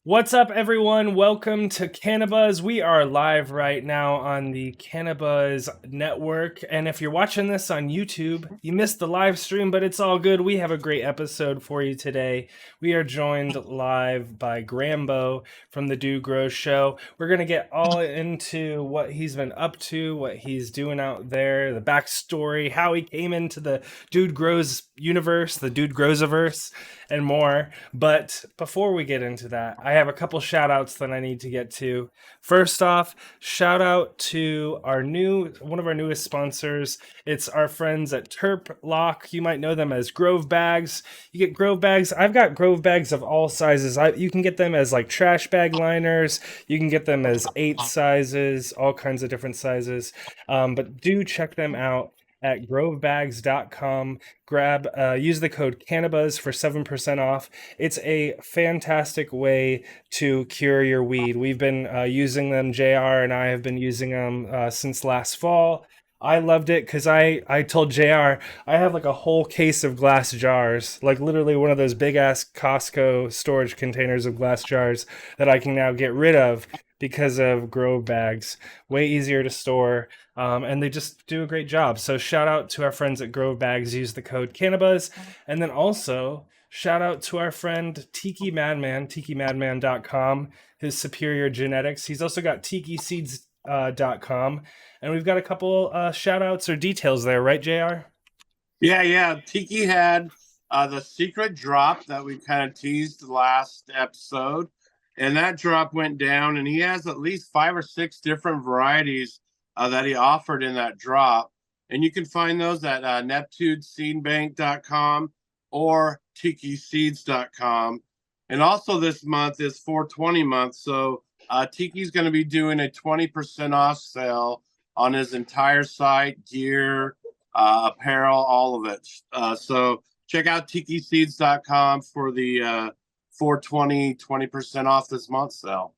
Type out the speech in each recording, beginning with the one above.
What's up, everyone? Welcome to CannaBuzz. We are live right now on the CannaBuzz network. And if you're watching this on YouTube, you missed the live stream, but it's all good. We have a great episode for you today. We are joined live by Grambo from the Dude Grows Show. We're going to get all into what he's been up to, what he's doing out there, the backstory, how he came into the Dude Grows universe, the Dude Growsiverse, and more. But before we get into that, I have a couple shout outs that I need to get to. First off, shout out to one of our newest sponsors. It's our friends at Terploc. You might know them as Grove Bags. You get Grove Bags. I've got Grove Bags of all sizes. You can get them as like trash bag liners. You can get them as 8 sizes, all kinds of different sizes. But do check them out at grovebags.com. Use the code CannaBuzz for 7% off. It's a fantastic way to cure your weed. We've been using them. JR and I have been using them since last fall. I loved it because I told JR I have like a whole case of glass jars, like literally one of those big ass Costco storage containers of glass jars that I can now get rid of because of Grove Bags. Way easier to store. And they just do a great job. So shout out to our friends at Grove Bags. Use the code CANNABUZZ. And then also shout out to our friend TikiMadMan, TikiMadMan.com, his superior genetics. He's also got TikiSeeds.com. And we've got a couple shout outs or details there, right, JR? Yeah. Tiki had the secret drop that we kind of teased last episode. And that drop went down, and he has at least 5 or 6 different varieties that he offered in that drop. And you can find those at neptuneseedbank.com or tikiseeds.com. And also this month is 420 month. So Tiki's going to be doing a 20% off sale on his entire site, gear, apparel, all of it. So check out tikiseeds.com for the 20% off this month sale.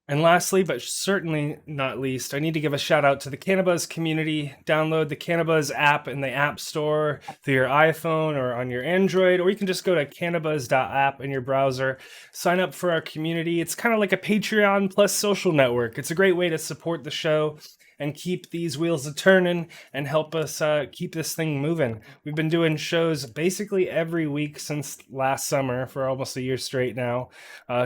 And lastly, but certainly not least, I need to give a shout out to the CannaBuzz community. Download the CannaBuzz app in the App Store through your iPhone or on your Android, or you can just go to cannabuzz.app in your browser. Sign up for our community. It's kind of like a Patreon plus social network. It's a great way to support the show and keep these wheels a-turning and help us keep this thing moving. We've been doing shows basically every week since last summer for almost a year straight now.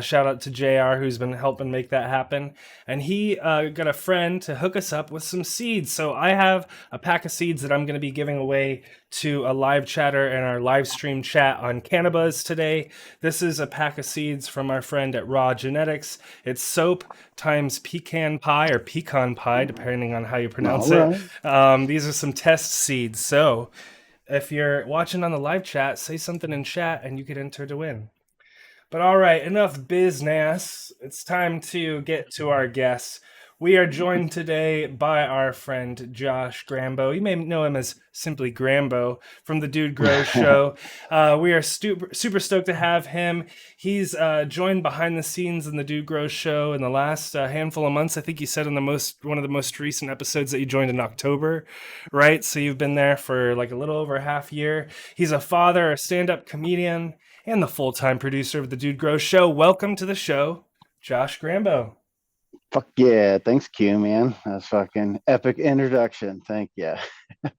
Shout out to JR, who's been helping make that happen. And he got a friend to hook us up with some seeds. So I have a pack of seeds that I'm going to be giving away to a live chatter in our live stream chat on CannaBuzz today. This is a pack of seeds from our friend at Raw Genetics. It's soap times pecan pie or pecan pie, depending on how you pronounce it. These are some test seeds. So if you're watching on the live chat, say something in chat and you get entered to win. But all right, enough business. It's time to get to our guests. We are joined today by our friend Josh Grambo. You may know him as simply Grambo from the Dude Grows Show. We are super stoked to have him. He's joined behind the scenes in the Dude Grows Show in the last handful of months. I think you said in one of the most recent episodes that you joined in October, right? So you've been there for like a little over a half year. He's a father, a stand-up comedian, and the full-time producer of the Dude Grows Show. Welcome to the show, Josh Grambo. Fuck yeah. Thanks, Q, man. That's fucking epic introduction. Thank you. No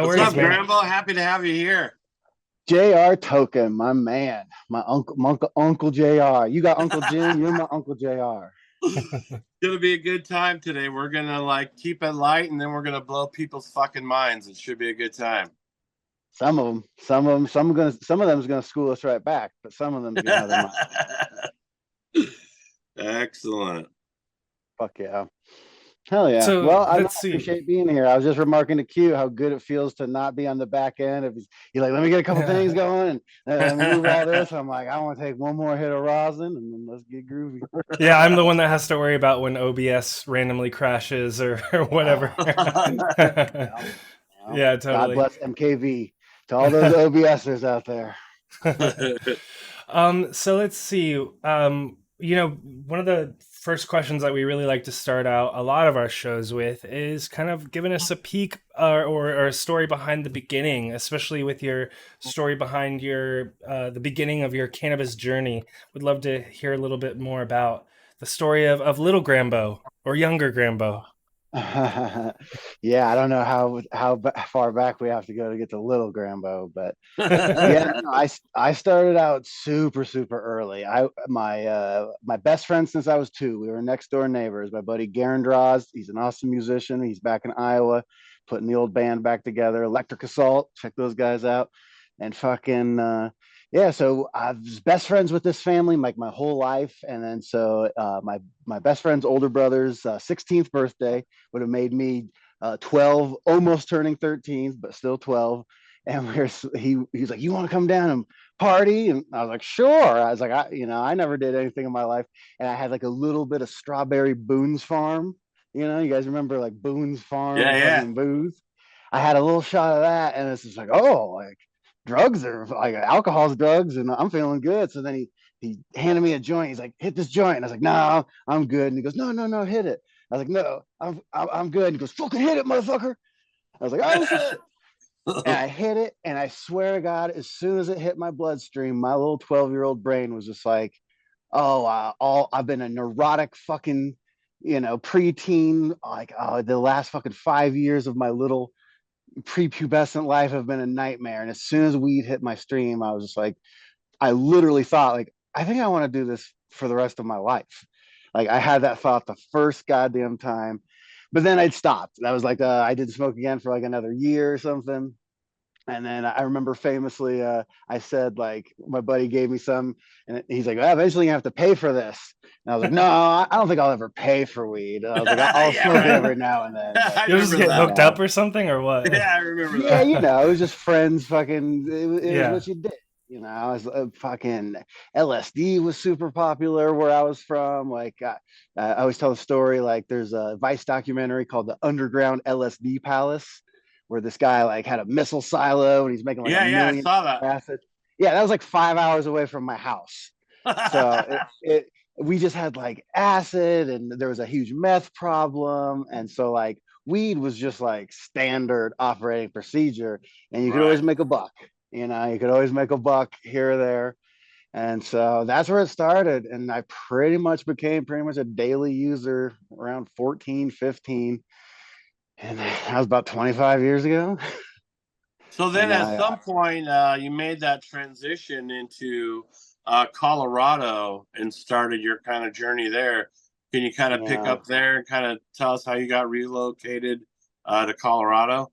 What's worries, up, man. Grambo? Happy to have you here. JR Token, my man. My uncle JR. You got Uncle Jim, you're my Uncle JR. It's gonna be a good time today. We're gonna keep it light, and then we're gonna blow people's fucking minds. It should be a good time. Some of them is gonna school us right back, but some of them gonna have their mind. Excellent. Fuck yeah. Hell yeah. So, well, I let's see. appreciate being here. I was just remarking to Q how good it feels to not be on the back end. If you're like, let me get a couple things going and move all this. I'm like, I want to take one more hit of rosin and then let's get groovy. Yeah, I'm the one that has to worry about when OBS randomly crashes or whatever. Yeah, totally. God bless MKV to all those OBSers out there. So let's see. One of the first questions that we really like to start out a lot of our shows with is kind of giving us a peek or a story behind the beginning, especially with your story behind your the beginning of your cannabis journey. Would love to hear a little bit more about the story of little Grambo or younger Grambo. Yeah, I don't know far back we have to go to get to Little Grambo, but yeah, Yeah, no, I started out super early. My best friend since I was two. We were next door neighbors. My buddy Garen Draws. He's an awesome musician. He's back in Iowa, putting the old band back together. Electric Assault. Check those guys out. And fucking yeah. So I was best friends with this family like my whole life, and then my best friend's older brother's 16th birthday would have made me 12, almost turning 13, but still 12. And he's like, you want to come down and party? And I was like, sure. I was like, I never did anything in my life. And I had like a little bit of Strawberry Boone's Farm. You guys remember like Boone's Farm, yeah. fucking booze. I had a little shot of that, and it's just like, oh, like drugs are like alcohol's drugs, and I'm feeling good. So then he handed me a joint. He's like, hit this joint. And I was like, no, I'm good. And he goes, no, hit it. I was like, no, I'm good. And he goes, fucking hit it, motherfucker. I was like, oh shit. And I hit it, and I swear to God, as soon as it hit my bloodstream, my little 12-year-old brain was just like, oh, I've been a neurotic fucking, preteen, like, the last fucking 5 years of my little prepubescent life have been a nightmare. And as soon as weed hit my stream, I was just like, I literally thought, like, I think I want to do this for the rest of my life. Like, I had that thought the first goddamn time, but then I'd stopped. That was like, I didn't smoke again for like another year or something. And then I remember famously, I said, like, my buddy gave me some, and he's like, well, eventually you have to pay for this. And I was like, no, I don't think I'll ever pay for weed. I was like, I'll Yeah, smoke it right. every now and then. But, I You'll just remember get that hooked one. up or something or what? Yeah, I remember yeah, that. it was just friends fucking, it was Yeah. what you did. I was fucking LSD was super popular where I was from. Like, I always tell the story, like, there's a Vice documentary called The Underground LSD Palace, where this guy like had a missile silo and he's making like a Yeah, I million saw that. acid. Yeah, that was like 5 hours away from my house. So we just had like acid, and there was a huge meth problem. And so like weed was just like standard operating procedure, and you could always Right. make a buck. You could always make a buck here or there. And so that's where it started. And I became pretty much a daily user around 14, 15. And that was about 25 years ago. So then And at I, some point, you made that transition into Colorado and started your kind of journey there. Can you kind of pick yeah, up there and kind of tell us how you got relocated to Colorado?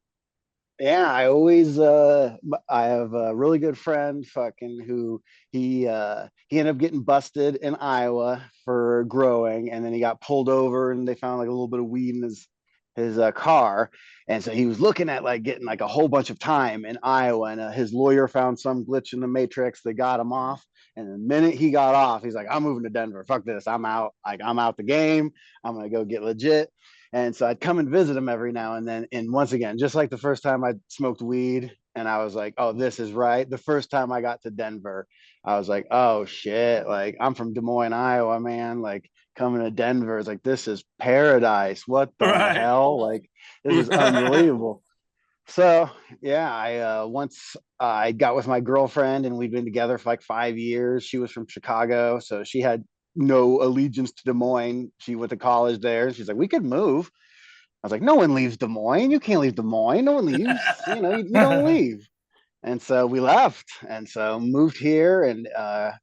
yeah, I have a really good friend fucking who he ended up getting busted in Iowa for growing, and then he got pulled over and they found like a little bit of weed in his car. And so he was looking at like getting like a whole bunch of time in Iowa, and his lawyer found some glitch in the matrix that got him off. And the minute he got off, he's like, I'm moving to Denver. Fuck this. I'm out. Like, I'm out the game. I'm gonna go get legit. And so I'd come and visit him every now and then. And once again, just like the first time I smoked weed, and I was like, oh, this is right. The first time I got to Denver, I was like, oh shit. Like, I'm from Des Moines, Iowa, man. Like, coming to Denver is like, this is paradise. What the Right. hell? Like, this is unbelievable. So yeah, I once I got with my girlfriend, and we'd been together for like 5 years. She was from Chicago, so she had no allegiance to Des Moines. She went to college there. She's like, we could move. I was like, no one leaves Des Moines. You can't leave Des Moines. No one leaves. You don't leave. And so we left, and so moved here, and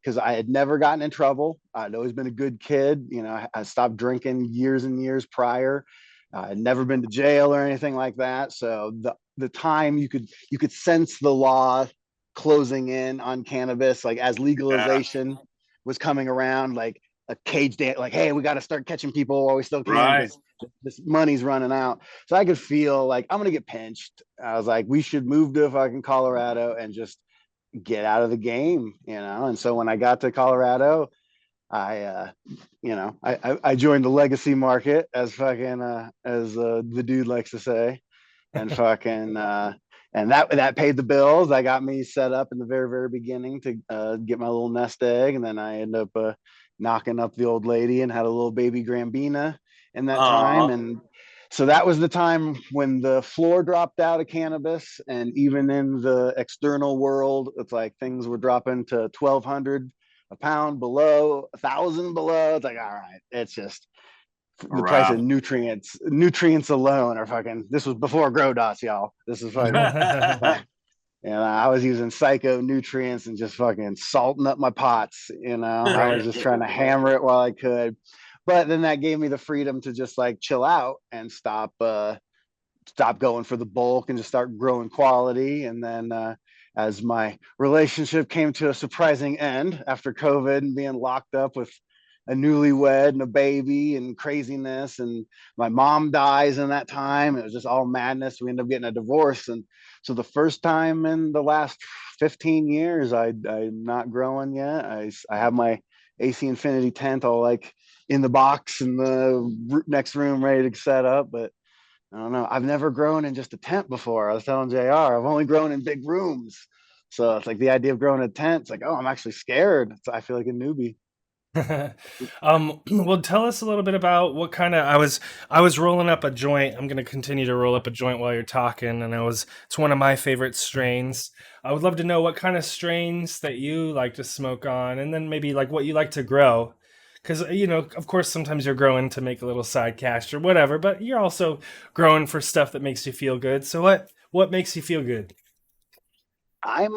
because I had never gotten in trouble. I'd always been a good kid. I stopped drinking years and years prior. I'd never been to jail or anything like that. So the time you could sense the law closing in on cannabis, like as Yeah. legalization was coming around, like a cage dance, like, hey, we got to start catching people while we still can Right. because this money's running out. So I could feel like I'm gonna get pinched. I was like, we should move to fucking Colorado and just get out of the game. And so when I got to Colorado, I joined the legacy market, as fucking as the dude likes to say, and fucking and that paid the bills. That got me set up in the very beginning to get my little nest egg, and then I end up knocking up the old lady, and had a little baby Grambina in that time. Aw. And so that was the time when the floor dropped out of cannabis, and even in the external world, it's like things were dropping to 1,200 a pound below, 1,000 below. It's like, all right, it's just the price of Wow. nutrients alone are fucking. This was before grow dots, y'all. This is fucking. And I was using psycho nutrients and just fucking salting up my pots. I Right. was just trying to hammer it while I could. But then that gave me the freedom to just like chill out and stop going for the bulk and just start growing quality. And then as my relationship came to a surprising end after COVID and being locked up with a newlywed and a baby and craziness, and my mom dies in that time, it was just all madness. We ended up getting a divorce. And so the first time in the last 15 years, I'm not growing yet. I have my AC Infinity tent all like in the box in the next room ready to set up, but I don't know. I've never grown in just a tent before. I was telling JR, I've only grown in big rooms. So it's like the idea of growing a tent. It's like, oh, I'm actually scared. I feel like a newbie. Well, tell us a little bit about what kind of I was rolling up a joint. I'm gonna continue to roll up a joint while you're talking, and it's one of my favorite strains. I would love to know what kind of strains that you like to smoke on, and then maybe like what you like to grow. Because of course, sometimes you're growing to make a little side cash or whatever, but you're also growing for stuff that makes you feel good. So what makes you feel good? I've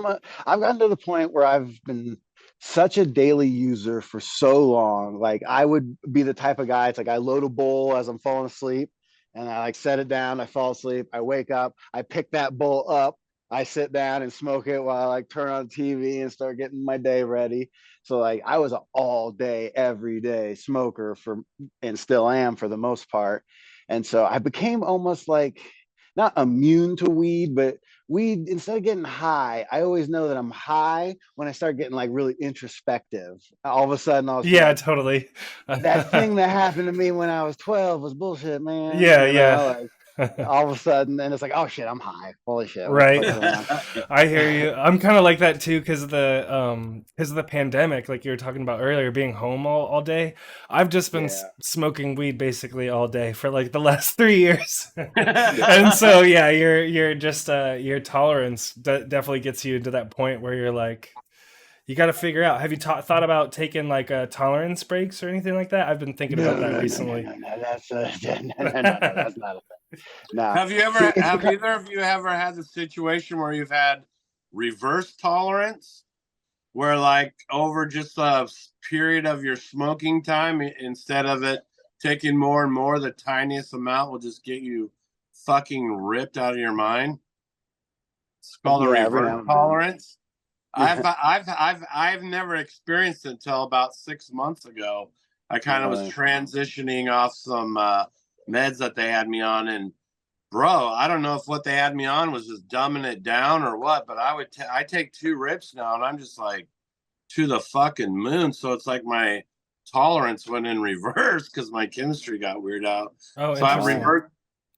gotten to the point where I've been such a daily user for so long. Like I would be the type of guy. It's like I load a bowl as I'm falling asleep, and I like set it down. I fall asleep. I wake up. I pick that bowl up. I sit down and smoke it while I like turn on TV and start getting my day ready. So like I was an all day, every day smoker and still am for the most part. And so I became almost like not immune to weed, but weed, instead of getting high, I always know that I'm high when I start getting like really introspective. All of a sudden, I was Yeah, like, totally. that thing that happened to me when I was 12 was bullshit, man. Yeah, yeah. Like all of a sudden, and it's like, oh shit, I'm high. Holy shit, what the Right. fuck's going on? I hear you. I'm kind of like that too because of the pandemic, like you were talking about earlier, being home all day. I've just been Yeah. smoking weed basically all day for like the last 3 years. And Yeah. so yeah, you're just your tolerance definitely gets you to that point where you're like you got to figure out. Have you thought about taking like tolerance breaks or anything like that? I've been thinking No, about no, that no, no, no, recently. no, no. That's no, that's not a thing. Nah. See, it's Have because either of you ever had the situation where you've had reverse tolerance, where like over just a period of your smoking time, instead of it taking more and more, the tiniest amount will just get you fucking ripped out of your mind? It's called a yeah, every reverse now and tolerance. then. I've never experienced it until about 6 months ago. I kind of was Really. transitioning off some meds that they had me on, and bro, I don't know if what they had me on was just dumbing it down or what, but I take 2 rips now, and I'm just like to the fucking moon. So it's like my tolerance went in reverse because my chemistry got weird out. Oh, So interesting.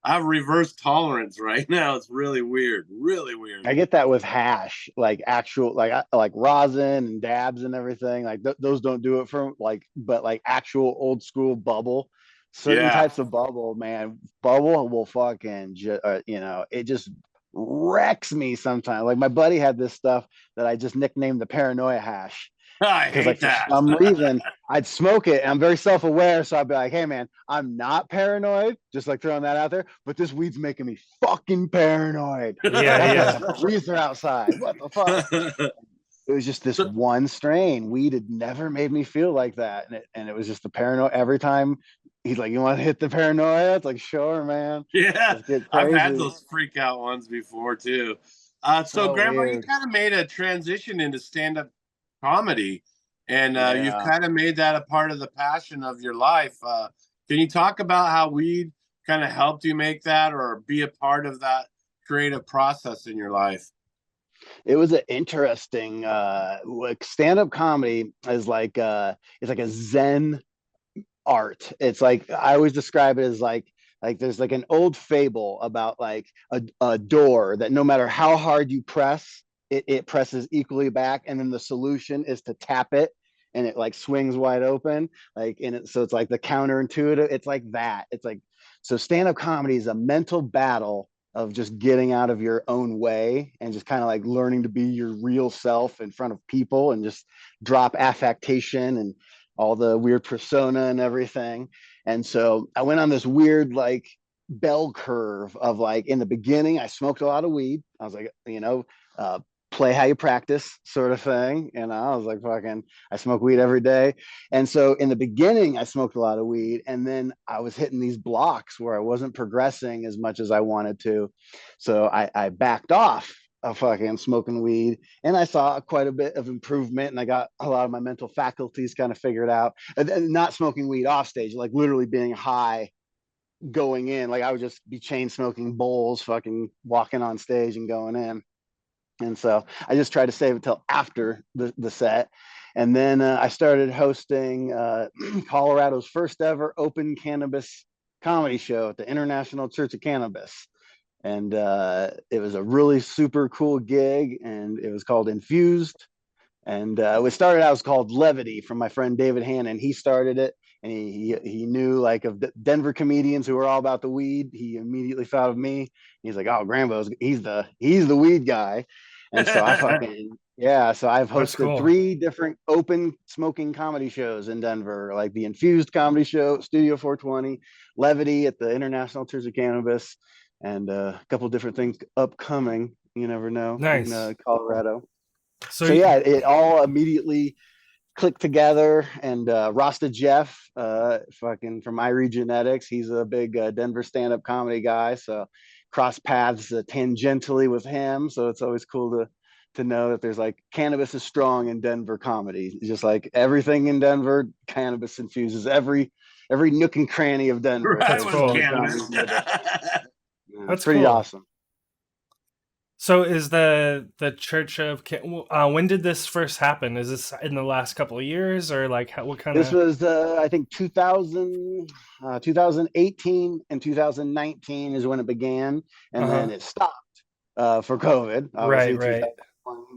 I have reverse tolerance right now. It's really weird, really weird. I get that with hash, like actual, like rosin and dabs and everything. Like those don't do it for like, but like actual old school bubble, certain Yeah. types of bubble, man, bubble will fucking, it just wrecks me sometimes. Like my buddy had this stuff that I just nicknamed the paranoia hash I because like hate for that. some reason I'd smoke it and I'm very self-aware. So I'd be like, hey man, I'm not paranoid, just like throwing that out there, but this weed's making me fucking paranoid. Yeah, That's why yeah. some trees are outside. What the fuck? It was just this one strain. Weed had never made me feel like that. And it was just the paranoia every time he's like, you want to hit the paranoia? It's like, sure, man. Yeah, Let's get I've had crazy. those freak out ones before too. So So Grambo, you weird. kind of made a transition into stand-up comedy, and you've Yeah. kind of made that a part of the passion of your life. Can you talk about how weed kind of helped you make that or be a part of that creative process in your life? It was an interesting like stand-up comedy is like it's like a Zen art. It's like I always describe it as like there's like an old fable about like a door that no matter how hard you press, it presses equally back, and then the solution is to tap it and it like swings wide open, like in it. So it's like the counterintuitive. It's like that. It's like, so stand-up comedy is a mental battle of just getting out of your own way and just kind of like learning to be your real self in front of people and just drop affectation and all the weird persona and everything. And so I went on this weird like bell curve of like, in the beginning I smoked a lot of weed. I was like, play how you practice sort of thing. And I was like, fucking, I smoke weed every day. And so in the beginning, I smoked a lot of weed. And then I was hitting these blocks where I wasn't progressing as much as I wanted to. So I backed off of fucking smoking weed. And I saw quite a bit of improvement. And I got a lot of my mental faculties kind of figured out. And not smoking weed off stage, like literally being high going in. Like I would just be chain smoking bowls, fucking walking on stage and going in. And so I just tried to save it till after the set. And then I started hosting Colorado's first ever open cannabis comedy show at the International Church of Cannabis. And it was a really super cool gig, and it was called Infused. And it started out as called Levity from my friend David Hannon. He started it, and he knew like of Denver comedians who were all about the weed. He immediately thought of me. He's like, oh, Grambo's he's the weed guy. And so I fucking yeah. So I've hosted cool. 3 different open smoking comedy shows in Denver, like the Infused Comedy Show, Studio 420, Levity at the International Church of Cannabis, and a couple different things upcoming. You never know. Nice. In Colorado. So, So yeah, it all immediately clicked together. And Rasta Jeff, fucking from Irie Genetics, he's a big Denver stand-up comedy guy. So cross paths tangentially with him. So it's always cool to know that there's like cannabis is strong in Denver comedy. Just like everything in Denver, cannabis infuses every nook and cranny of Denver. Right, That's cool. cannabis. That's pretty cool. awesome. So is the Church of when did this first happen? Is this in the last couple of years, or like what kind This of? was I think 2018 and 2019 is when it began, and then it stopped for COVID. Obviously, Right.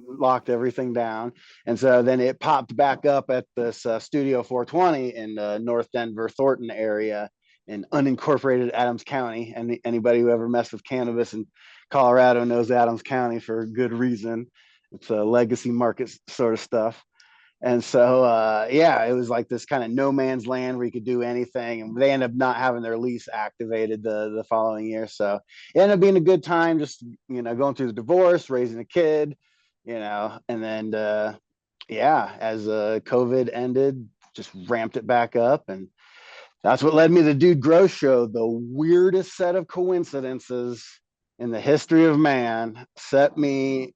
locked everything down, and so then it popped back up at this Studio 420 in the North Denver Thornton area in unincorporated Adams County. And anybody who ever messed with cannabis in Colorado knows Adams County for good reason. It's a legacy market sort of stuff. And so, yeah, it was like this kind of no man's land where you could do anything. And they ended up not having their lease activated the following year. So it ended up being a good time, just, going through the divorce, raising a kid, and then, yeah, as COVID ended, just ramped it back up. And that's what led me to the Dude Gross Show. The weirdest set of coincidences in the history of man set me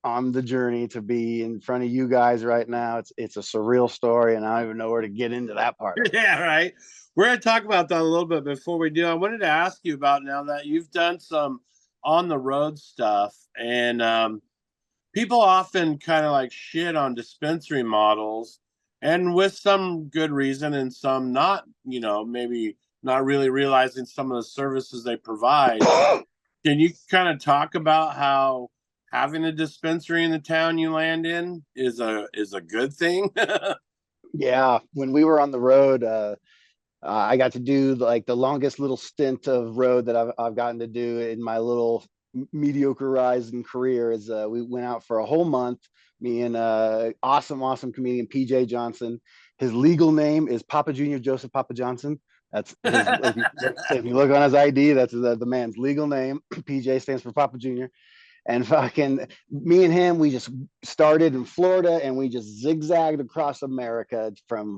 on the journey to be in front of you guys right now. It's a surreal story, and I don't even know where to get into that part. Yeah, right. We're going to talk about that a little bit before we do. I wanted to ask you about, now that you've done some on the road stuff, and people often kind of like shit on dispensary models, and with some good reason, and some not, maybe not really realizing some of the services they provide. Can you kind of talk about how having a dispensary in the town you land in is a good thing? Yeah, when we were on the road, I got to do like the longest little stint of road that I've gotten to do in my little mediocre rising career. Is we went out for a whole month. Me and awesome comedian PJ Johnson. His legal name is Papa Junior Joseph Papa Johnson. That's his, if you look on his ID, that's the man's legal name. PJ stands for Papa Junior. And fucking me and him, we just started in Florida, and we just zigzagged across America from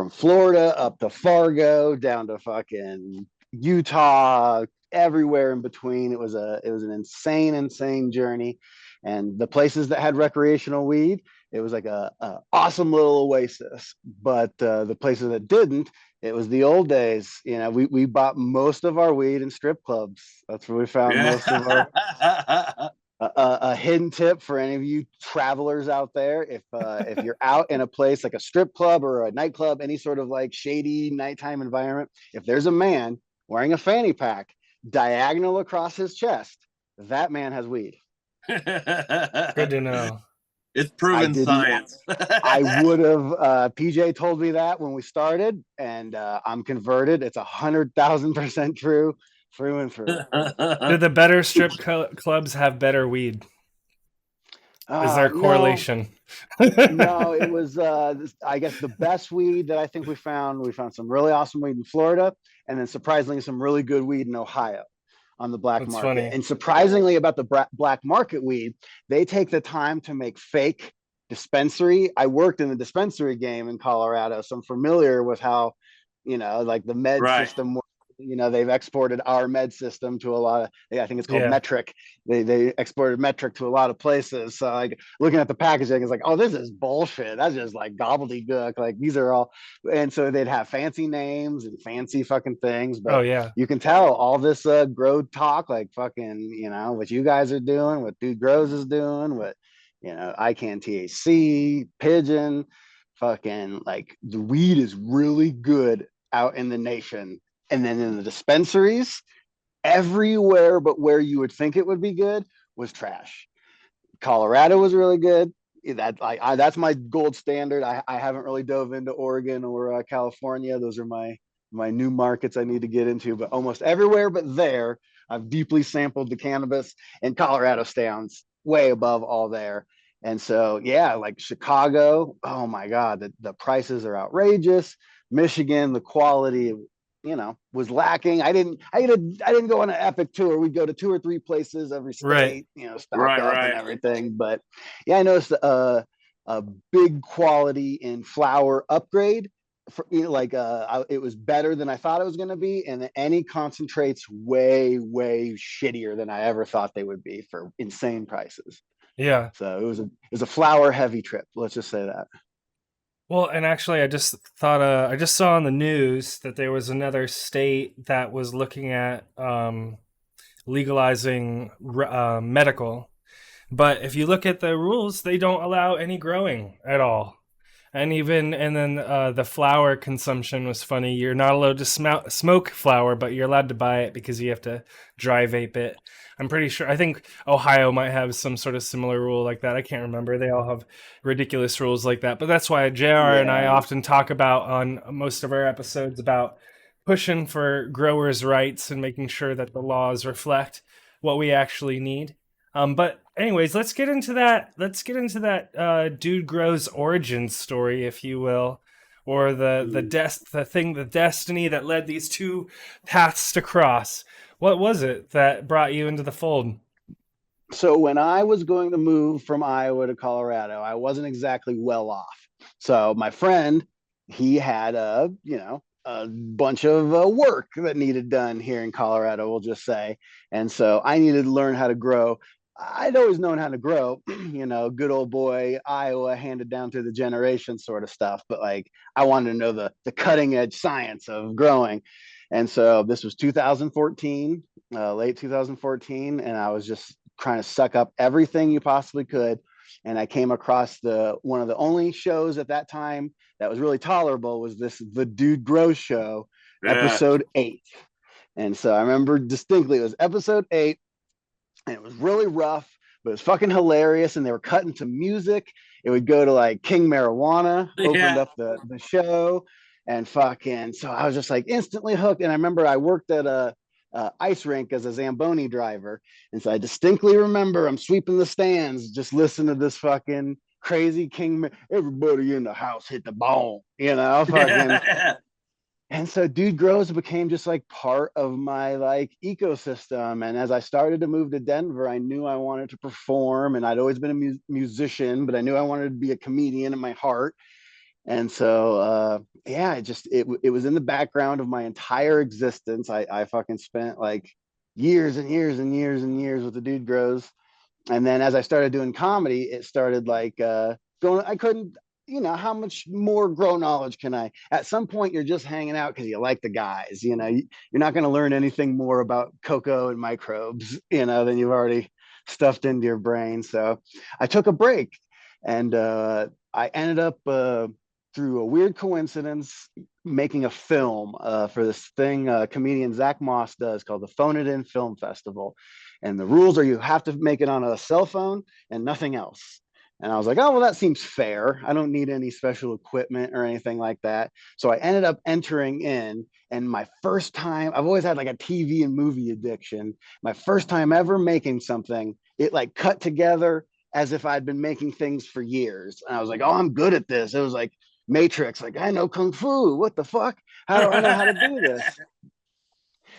Florida up to Fargo, down to fucking Utah, everywhere in between. It was an insane journey. And the places that had recreational weed, it was like a awesome little oasis. But the places that didn't, it was the old days. We bought most of our weed in strip clubs. That's where we found most of our. A hidden tip for any of you travelers out there: if you're out in a place like a strip club or a nightclub, any sort of like shady nighttime environment, if there's a man wearing a fanny pack diagonal across his chest, that man has weed. Good to know. It's I proven didn't. science. I would have. PJ told me that when we started, and I'm converted. It's 100,000% true, through and through. Do the better strip clubs have better weed? Is there a No, correlation? no, it was I guess the best weed that I think we found some really awesome weed in Florida, and then surprisingly some really good weed in Ohio on the black That's market. funny. And surprisingly about the black market weed, they take the time to make fake dispensary. I worked in the dispensary game in Colorado, so I'm familiar with how, like the med Right. system, they've exported our med system to a lot of, I think it's called Yeah. metric. They exported metric to a lot of places. So like looking at the packaging, it's like, oh, this is bullshit. That's just like gobbledygook. Like these are all, and so they'd have fancy names and fancy fucking things, Oh but yeah. you can tell all this grow talk, like fucking, what you guys are doing, what Dude Grows is doing, what, ICANN THC, Pigeon, fucking like the weed is really good out in the nation. And then in the dispensaries, everywhere but where you would think it would be good was trash. Colorado was really good. That's my gold standard. I haven't really dove into Oregon or California. Those are my new markets I need to get into. But almost everywhere but there, I've deeply sampled the cannabis, and Colorado stands way above all there. And so, yeah, like Chicago, oh my God, the prices are outrageous. Michigan, the quality, was lacking. I didn't go on an epic tour. We'd go to 2 or 3 places every Right. state, stock Right, up and right. everything. But yeah, I noticed a big quality in flower upgrade. It was better than I thought it was going to be, and any concentrates way shittier than I ever thought they would be for insane prices. Yeah. So it was a flower heavy trip. Let's just say that. Well, and actually, I just thought I just saw on the news that there was another state that was looking at legalizing medical. But if you look at the rules, they don't allow any growing at all. And then the flower consumption was funny. You're not allowed to smoke flower, but you're allowed to buy it because you have to dry vape it. I'm pretty sure. I think Ohio might have some sort of similar rule like that. I can't remember. They all have ridiculous rules like that. But that's why JR and I Yeah. often talk about on most of our episodes about pushing for growers' rights and making sure that the laws reflect what we actually need. But anyways, let's get into that. Let's get into that Dude Grows origin story, if you will, or the destiny that led these two paths to cross. What was it that brought you into the fold? So when I was going to move from Iowa to Colorado, I wasn't exactly well off. So my friend, he had a bunch of work that needed done here in Colorado, we'll just say. And so I needed to learn how to grow. I'd always known how to grow, good old boy Iowa handed down through the generation sort of stuff. But like I wanted to know the cutting edge science of growing. And so this was 2014, late 2014, and I was just trying to suck up everything you possibly could. And I came across one of the only shows at that time that was really tolerable was the Dude Grows show, Yeah. episode 8. And so I remember distinctly it was episode 8, and it was really rough, but it was fucking hilarious. And they were cutting to music. It would go to like King Marijuana opened Yeah. up the show, and fucking. So I was just like instantly hooked. And I remember I worked at a ice rink as a Zamboni driver, and so I distinctly remember I'm sweeping the stands, just listening to this fucking crazy King. Everybody in the house hit the bone, fucking. Yeah. And so Dude Grows became just like part of my like ecosystem. And as I started to move to Denver, I knew I wanted to perform, and I'd always been a musician, but I knew I wanted to be a comedian in my heart. And so yeah, it was in the background of my entire existence. I fucking spent like years and years and years and years with the Dude Grows. And then as I started doing comedy, it started like going. I couldn't, how much more grow knowledge can I? At some point, you're just hanging out because you like the guys. You're not going to learn anything more about cocoa and microbes, than you've already stuffed into your brain. So I took a break, and I ended up through a weird coincidence making a film for this thing comedian Zach Moss does called the Phone It In Film Festival. And the rules are you have to make it on a cell phone and nothing else. And I was like, oh, well, that seems fair. I don't need any special equipment or anything like that. So I ended up entering in. And my first time, I've always had like a TV and movie addiction. My first time ever making something, it like cut together as if I'd been making things for years. And I was like, oh, I'm good at this. It was like Matrix, like, I know Kung Fu. What the fuck? How do I know how to do this?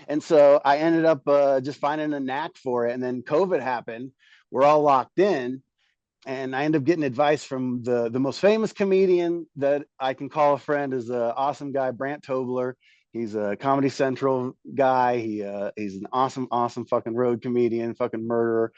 And so I ended up just finding a knack for it. And then COVID happened. We're all locked in, and I ended up getting advice from the most famous comedian that I can call a friend is an awesome guy, Brant Tobler. He's a Comedy Central guy. He's an awesome fucking road comedian, fucking murderer.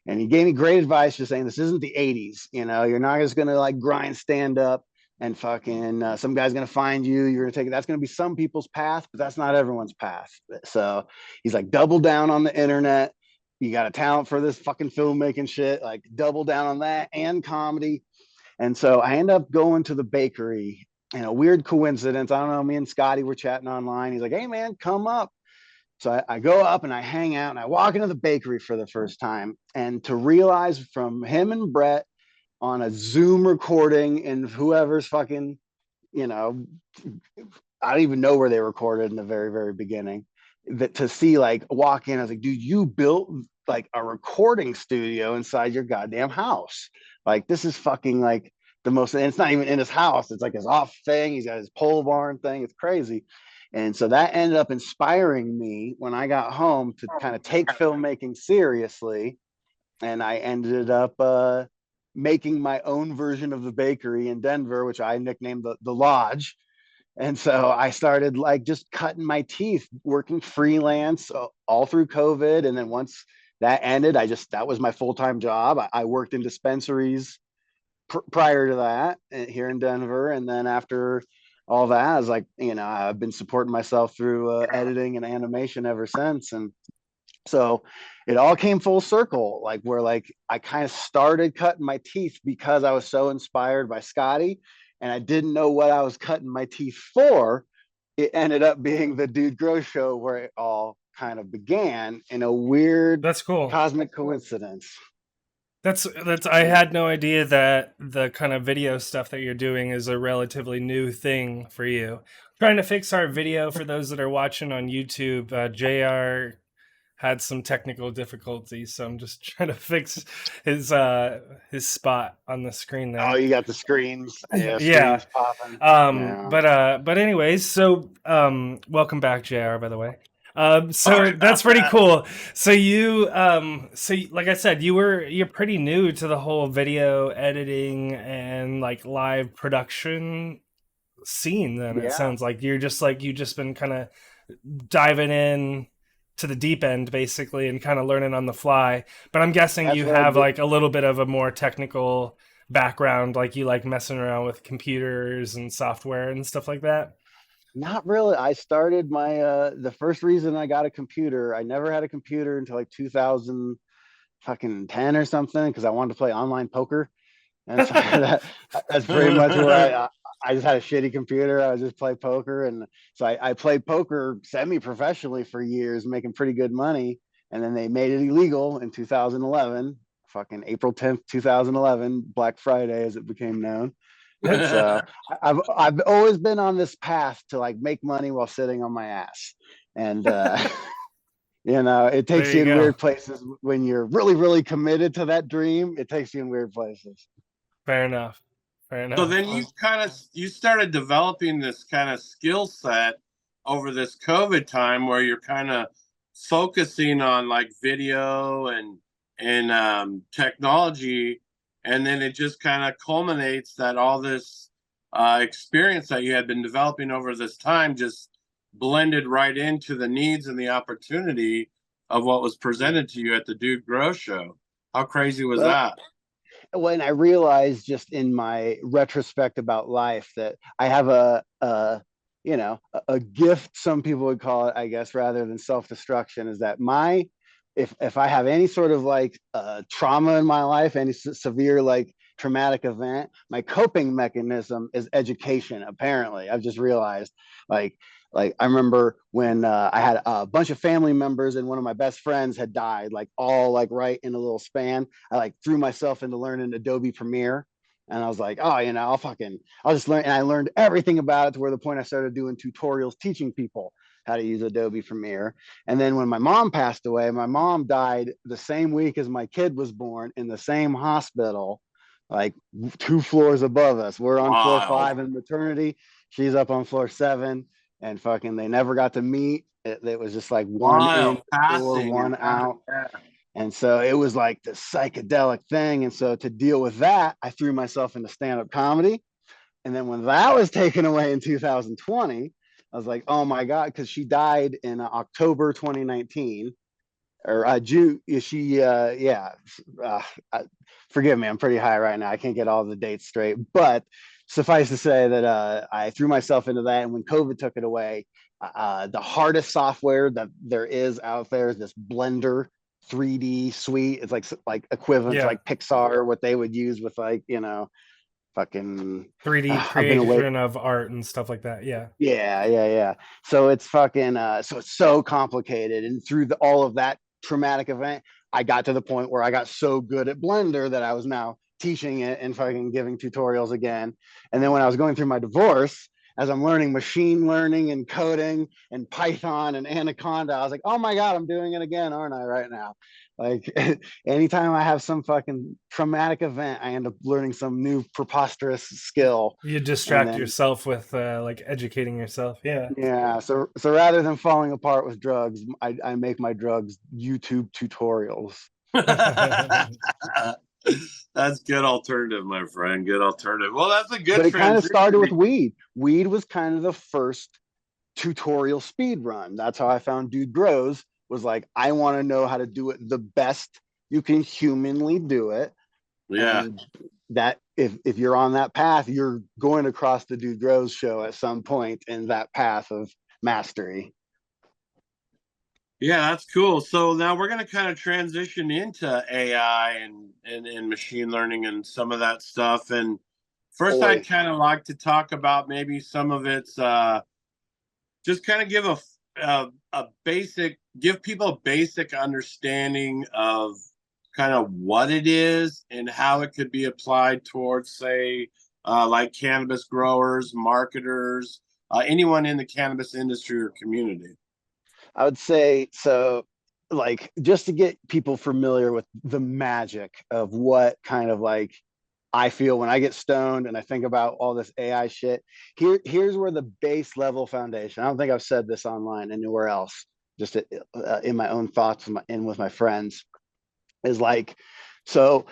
And he gave me great advice, just saying this isn't the '80s. You know, you're not just gonna like grind stand up and fucking some guy's gonna find you. You're gonna take it. That's gonna be some people's path, but that's not everyone's path. So he's like, double down on the internet. You got a talent for this fucking filmmaking shit, like double down on that and comedy. And so I end up going to the bakery, and a weird coincidence. I don't know. Me and Scotty were chatting online. He's like, "Hey man, come up." So I go up and I hang out and I walk into the bakery for the first time. And to realize from him and Brett on a Zoom recording and whoever's fucking, you know, I don't even know where they recorded in the very beginning. That to see like walk in, I was like, dude, you built like a recording studio inside your goddamn house. Like this is fucking like the most, and it's not even in his house. It's like his off thing. He's got his pole barn thing. It's crazy. And so that ended up inspiring me when I got home to kind of take filmmaking seriously. And I ended up making my own version of the bakery in Denver, which I nicknamed the Lodge. And so I started like just cutting my teeth, working freelance all through COVID. And then once that ended, that was my full-time job. I worked in dispensaries prior to that here in Denver. And then after all that, I was like, you know, I've been supporting myself through editing and animation ever since. And so it all came full circle, like where like I kind of started cutting my teeth because I was so inspired by Scotty, and I didn't know what I was cutting my teeth for. It ended up being the Dude Grow show where it all kind of began in a weird That's cool. cosmic coincidence. That's I had no idea that the kind of video stuff that you're doing is a relatively new thing for you. Trying to fix our video for those that are watching on YouTube. JR had some technical difficulties, so I'm just trying to fix his spot on the screen there. Oh, you got the screens. Yeah, Yeah. screens popping. But anyways, so welcome back, JR, by the way. So that's pretty cool. So like I said, you're pretty new to the whole video editing and like live production scene. Then it Yeah, sounds like you just been kind of diving in to the deep end basically and kind of learning on the fly. But I'm guessing that's you what I have did. like a little bit of a more technical background, like you like messing around with computers and software and stuff like that. Not really. I started my the first reason I got a computer. I never had a computer until like 2000 fucking 10 or something because I wanted to play online poker. And so that's pretty much where I just had a shitty computer. I would just play poker. And so I played poker semi-professionally for years, making pretty good money. And then they made it illegal in 2011, fucking April 10th, 2011, Black Friday, as it became known. And so I've always been on this path to like make money while sitting on my ass. And you know, it There takes you you in go. weird places when you're really committed to that dream. It takes you in weird places. Fair enough. Fair So enough. then you started developing this kind of skill set over this COVID time where you're kind of focusing on like video and technology, and then it just kind of culminates that all this experience that you had been developing over this time just blended right into the needs and the opportunity of what was presented to you at the Dude Grow show. How crazy was Well, that? when I realized just in my retrospect about life that I have you know a gift, some people would call it, I guess, rather than self-destruction, is that if I have any sort of like trauma in my life, any severe like traumatic event, my coping mechanism is education. Apparently, I've just realized, like, I remember when I had a bunch of family members and one of my best friends had died, like all like right in a little span. I like threw myself into learning Adobe Premiere. And I was like, oh, I'll just learn. And I learned everything about it to where the point I started doing tutorials teaching people how to use Adobe Premiere. And then when my mom passed away, my mom died the same week as my kid was born in the same hospital, like 2 floors above us. We're on floor Wow. 5 in maternity. She's up on floor 7, and fucking they never got to meet. It was just like one in Wild the door, passing. one out. Yeah. And so it was like the psychedelic thing. And so to deal with that, I threw myself into stand-up comedy. And then when that was taken away in 2020, I was like, oh my God, because she died in October 2019 or June. Yeah. Uh, Forgive me, I'm pretty high right now. I can't get all the dates straight. But suffice to say that I threw myself into that. And when COVID took it away, the hardest software that there is out there is this Blender 3D suite. It's like equivalent to Yeah. like Pixar, what they would use with like, fucking 3D I've been away. creation of art and stuff like that. Yeah. Yeah. So it's fucking so it's so complicated. And through all of that traumatic event, I got to the point where I got so good at Blender that I was now teaching it and fucking giving tutorials again. And then when I was going through my divorce, as I'm learning machine learning and coding and Python and Anaconda, I was like, oh my God, I'm doing it again, aren't I, right now? Like anytime I have some fucking traumatic event, I end up learning some new preposterous skill. You And distract then yourself with like educating yourself. Yeah. yeah, so rather than falling apart with drugs, I make my drugs YouTube tutorials. That's good alternative, my friend. Good alternative. Well, that's a good But it kind of transition. started with weed. Weed was kind of the first tutorial speed run. That's how I found Dude Grows. Was like, I want to know how to do it the best you can humanly do it. Yeah. And that if you're on that path, you're going to cross the Dude Grows show at some point in that path of mastery. Yeah, that's cool. So now we're going to kind of transition into AI and machine learning and some of that stuff. And first, Boy, I'd kind of like to talk about maybe some of its, just kind of give a basic, give people a basic understanding of kind of what it is and how it could be applied towards, say, like cannabis growers, marketers, anyone in the cannabis industry or community. I would say so, like, just to get people familiar with the magic of what kind of like I feel when I get stoned and I think about all this AI shit. Here's where the base level foundation. I don't think I've said this online anywhere else. Just in my own thoughts and with my friends is like, so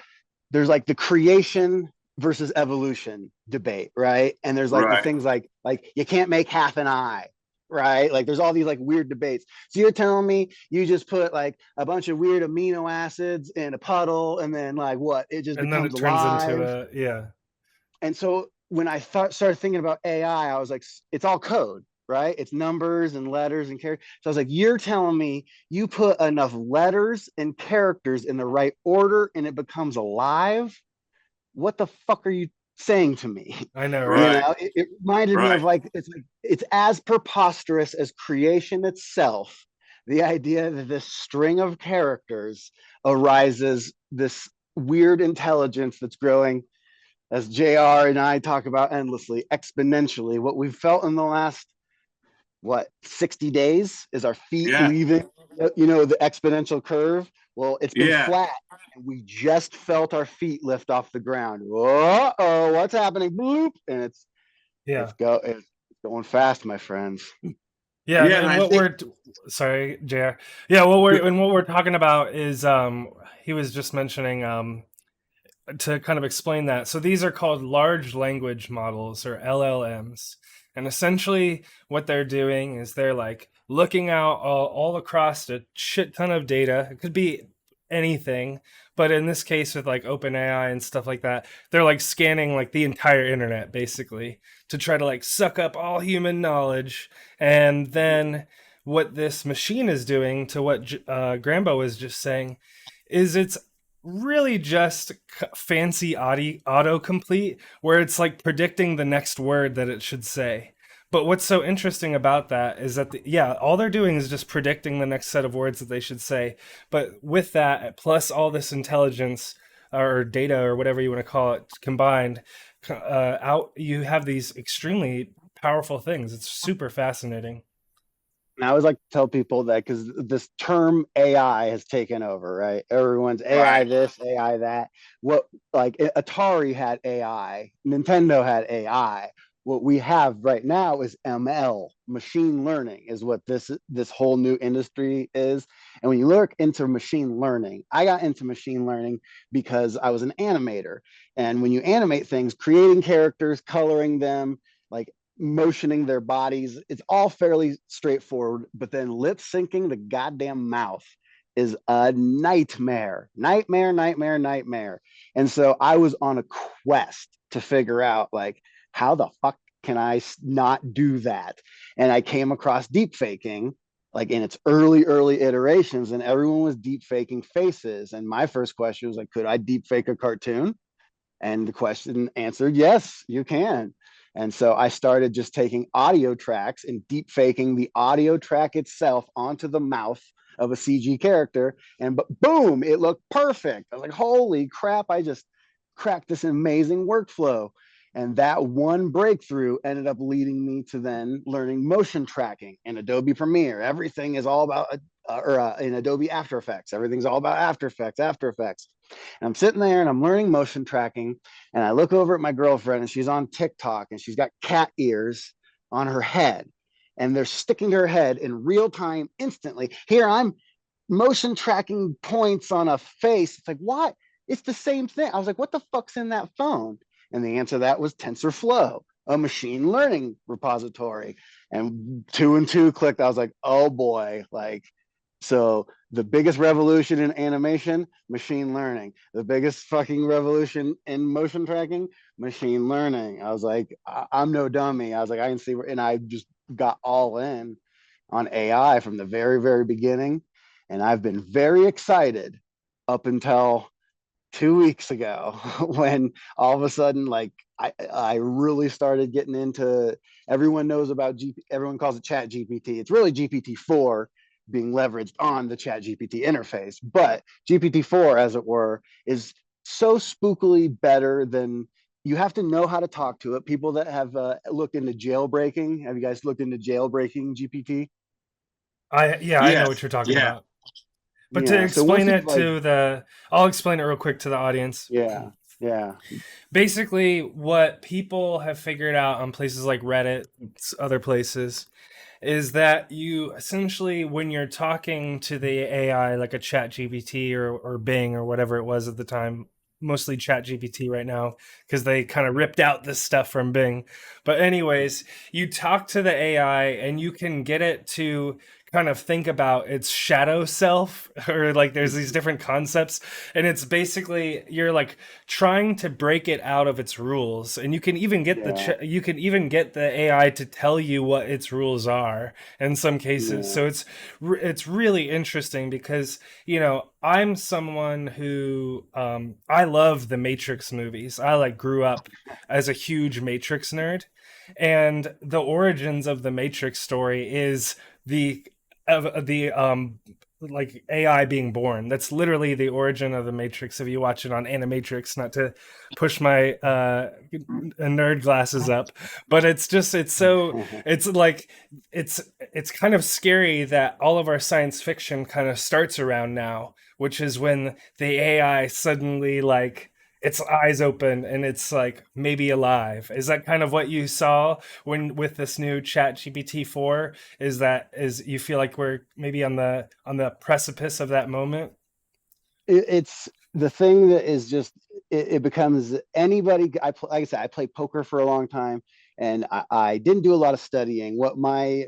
there's like the creation versus evolution debate, right? And there's like the Right. things like you can't make half an eye, right? Like there's all these like weird debates. So you're telling me you just put like a bunch of weird amino acids in a puddle and then like what? It just And then becomes it turns into alive. a, yeah. And so when I started thinking about AI, I was like, it's all code, right? It's numbers and letters and characters. So I was like, you're telling me you put enough letters and characters in the right order and it becomes alive? What the fuck are you saying to me? I know, You right? Right. know, it reminded me of Right. like it's as preposterous as creation itself. The idea that this string of characters arises this weird intelligence that's growing, as JR and I talk about endlessly, exponentially. What we've felt in the last, 60 days is our feet Yeah. leaving, the exponential curve. Well, it's been Yeah. flat. And we just felt our feet lift off the ground. Uh-oh, what's happening? Bloop. And Yeah. it's going fast, my friends. Yeah, Yeah. And and I what think, we're sorry, JR. Yeah, what we're talking about is he was just mentioning to kind of explain that. So these are called large language models or LLMs. And essentially what they're doing is they're like looking out all across a shit ton of data. It could be anything, but in this case with like OpenAI and stuff like that, they're like scanning like the entire internet basically to try to like suck up all human knowledge. And then what this machine is doing, to what Grambo was just saying, is it's really just fancy autocomplete where it's like predicting the next word that it should say. But what's so interesting about that is that, yeah, all they're doing is just predicting the next set of words that they should say. But with that, plus all this intelligence or data or whatever you want to call it combined, out you have these extremely powerful things. It's super fascinating. And I always like to tell people that because this term AI has taken over, right? Everyone's AI Right. this, AI that. What like Atari had AI, Nintendo had AI. What we have right now is ML, machine learning, is what this whole new industry is. And when you look into machine learning, I got into machine learning because I was an animator. And when you animate things, creating characters, coloring them, like motioning their bodies. It's all fairly straightforward, but then lip syncing the goddamn mouth is a nightmare, nightmare, nightmare, nightmare. And so I was on a quest to figure out like how the fuck can I not do that? And I came across deep faking like in its early iterations, and everyone was deep faking faces. And my first question was like, could I deep fake a cartoon? And the question answered, yes, you can. And so I started just taking audio tracks and deep faking the audio track itself onto the mouth of a CG character. And boom, it looked perfect. I was like, holy crap, I just cracked this amazing workflow. And that one breakthrough ended up leading me to then learning motion tracking in Adobe Premiere. Everything is all about, in Adobe After Effects, everything's all about After Effects, After Effects. And I'm sitting there and I'm learning motion tracking. And I look over at my girlfriend and she's on TikTok and she's got cat ears on her head. And they're sticking to her head in real time instantly. Here I'm motion tracking points on a face. It's like, what? It's the same thing. I was like, what the fuck's in that phone? And the answer to that was TensorFlow, a machine learning repository. And two and two clicked. I was like, oh boy, like, so the biggest revolution in animation, machine learning. The biggest fucking revolution in motion tracking, machine learning. I was like, I'm no dummy. I was like, I can see where, and I just got all in on AI from the very beginning. And I've been very excited up until 2 weeks ago when all of a sudden, like, I really started getting into, everyone knows about everyone calls it chat GPT. It's really GPT-4 being leveraged on the chat GPT interface. But GPT-4, as it were, is so spookily better than, you have to know how to talk to it. People that have looked into jailbreaking, have you guys looked into jailbreaking GPT? I know what Yes. you're talking Yeah. about. But to Yeah. So once explain you've it like, to I'll explain it real quick to the audience. yeah, yeah, Basically, what people have figured out on places like Reddit, other places, is that you essentially, when you're talking to the AI, like a Chat GPT or Bing or whatever it was at the time, mostly Chat GPT right now, because they kind of ripped out this stuff from Bing. But, anyways, you talk to the AI and you can get it to kind of think about its shadow self, or like there's these different concepts, and it's basically you're like trying to break it out of its rules, and you can even get yeah, you can even get the AI to tell you what its rules are in some cases. yeah. So it's really interesting because, I'm someone who, I love the Matrix movies. I like grew up as a huge Matrix nerd, and the origins of the Matrix story is the of the like AI being born. That's literally the origin of the Matrix. If you watch it on Animatrix, not to push my nerd glasses up, but it's like it's kind of scary that all of our science fiction kind of starts around now, which is when the AI suddenly like its eyes open and it's like maybe alive. Is that kind of what you saw when with this new Chat GPT-4? Is you feel like we're maybe on the precipice of that moment? It's the thing that is just, it becomes anybody. Like I said, I played poker for a long time, and I didn't do a lot of studying. What my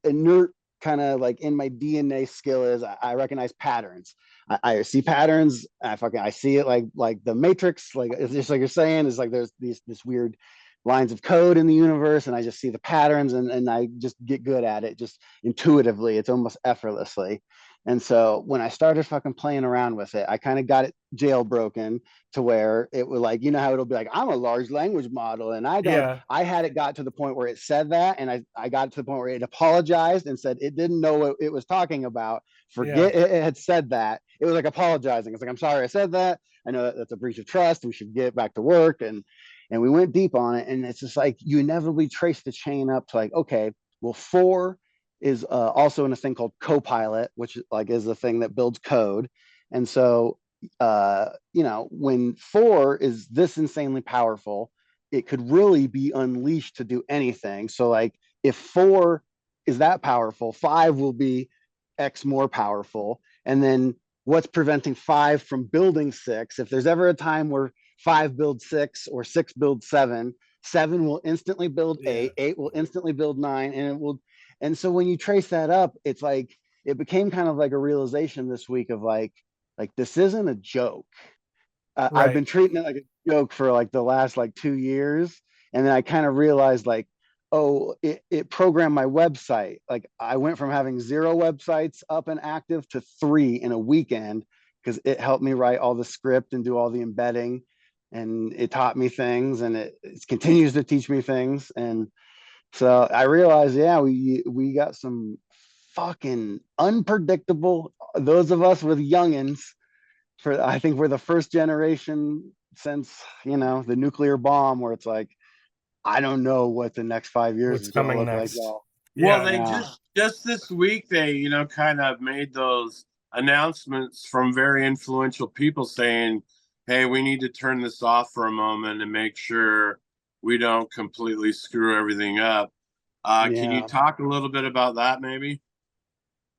inert kind of like in my DNA skill is, I recognize patterns. I see patterns. I see it like the Matrix. Like it's just like you're saying, is like there's this weird lines of code in the universe, and I just see the patterns, and I just get good at it, just intuitively. It's almost effortlessly. And so when I started fucking playing around with it, I kind of got it jailbroken to where it was like, you know how it'll be like, I'm a large language model. And Yeah. I had it got to the point where it said that. And I got to the point where it apologized and said it didn't know what it was talking about. Yeah. Forget it had said that. It was like apologizing. It's like, I'm sorry I said that. I know that's a breach of trust. We should get back to work. And we went deep on it. And it's just like, you inevitably trace the chain up to like, okay, well, four is also in a thing called Copilot, which like is a thing that builds code. And so, when four is this insanely powerful, it could really be unleashed to do anything. So, like, if four is that powerful, five will be X more powerful. And then what's preventing five from building six? If there's ever a time where five builds six or six builds seven, seven will instantly build Yeah. eight will instantly build nine, and it will. And so when you trace that up, it's like it became kind of like a realization this week of like this isn't a joke. I've Right. been treating it like a joke for like the last like 2 years, and then I kind of realized like, oh, it programmed my website. Like I went from having 0 websites up and active to 3 in a weekend because it helped me write all the script and do all the embedding, and it taught me things, and it continues to teach me things. And so I realized, yeah, we got some fucking unpredictable. Those of us with youngins, for I think we're the first generation since the nuclear bomb, where it's like I don't know what the next 5 years What's is going to coming look like, next? y'all. Well, Yeah. they Yeah, just this week they kind of made those announcements from very influential people saying, "Hey, we need to turn this off for a moment and make sure we don't completely screw everything up." Can you yeah. talk a little bit about that, maybe?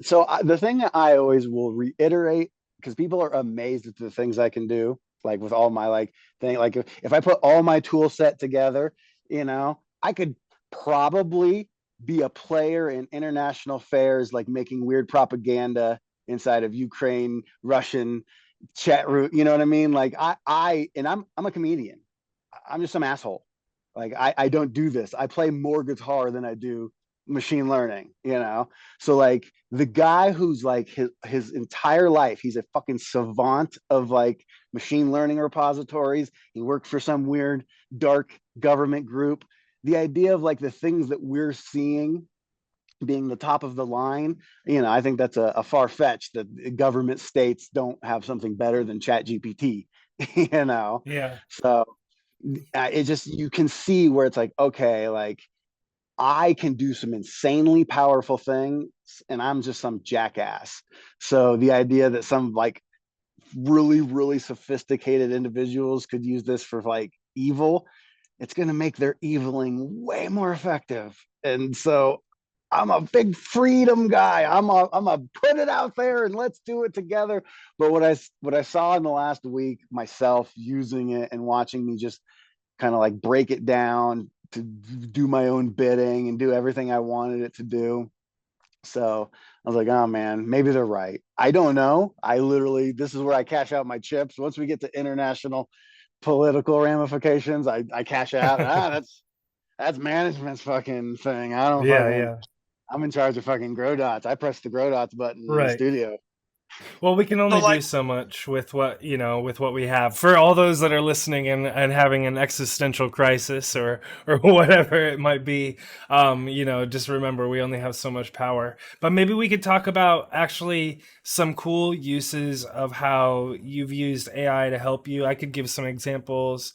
So the thing that I always will reiterate, because people are amazed at the things I can do, like with all my like thing, like if I put all my tool set together, I could probably be a player in international fairs, like making weird propaganda inside of Ukraine, Russian chat room. You know what I mean? Like and I'm a comedian. I'm just some asshole. Like I don't do this. I play more guitar than I do machine learning. So like the guy who's like his entire life, he's a fucking savant of like machine learning repositories. He worked for some weird dark government group. The idea of like the things that we're seeing being the top of the line, I think that's a far fetched that government states don't have something better than Chat GPT. you know Yeah. so it just, you can see where it's like, okay, like I can do some insanely powerful things and I'm just some jackass. So the idea that some like really, really sophisticated individuals could use this for like evil, it's going to make their eviling way more effective. And so I'm a big freedom guy. I'm a put it out there and let's do it together. But what I saw in the last week, myself using it and watching me just kind of like break it down to do my own bidding and do everything I wanted it to do. So I was like, oh man, maybe they're right. I don't know. This is where I cash out my chips. Once we get to international political ramifications, I cash out. That's management's fucking thing. I don't Yeah. fucking, Yeah. I'm in charge of fucking grow dots. I press the grow dots button in the Right. studio. Well, we can So, only do like, so much with with what we have. For all those that are listening and having an existential crisis or whatever it might be, just remember we only have so much power. But maybe we could talk about actually some cool uses of how you've used AI to help you. I could give some examples.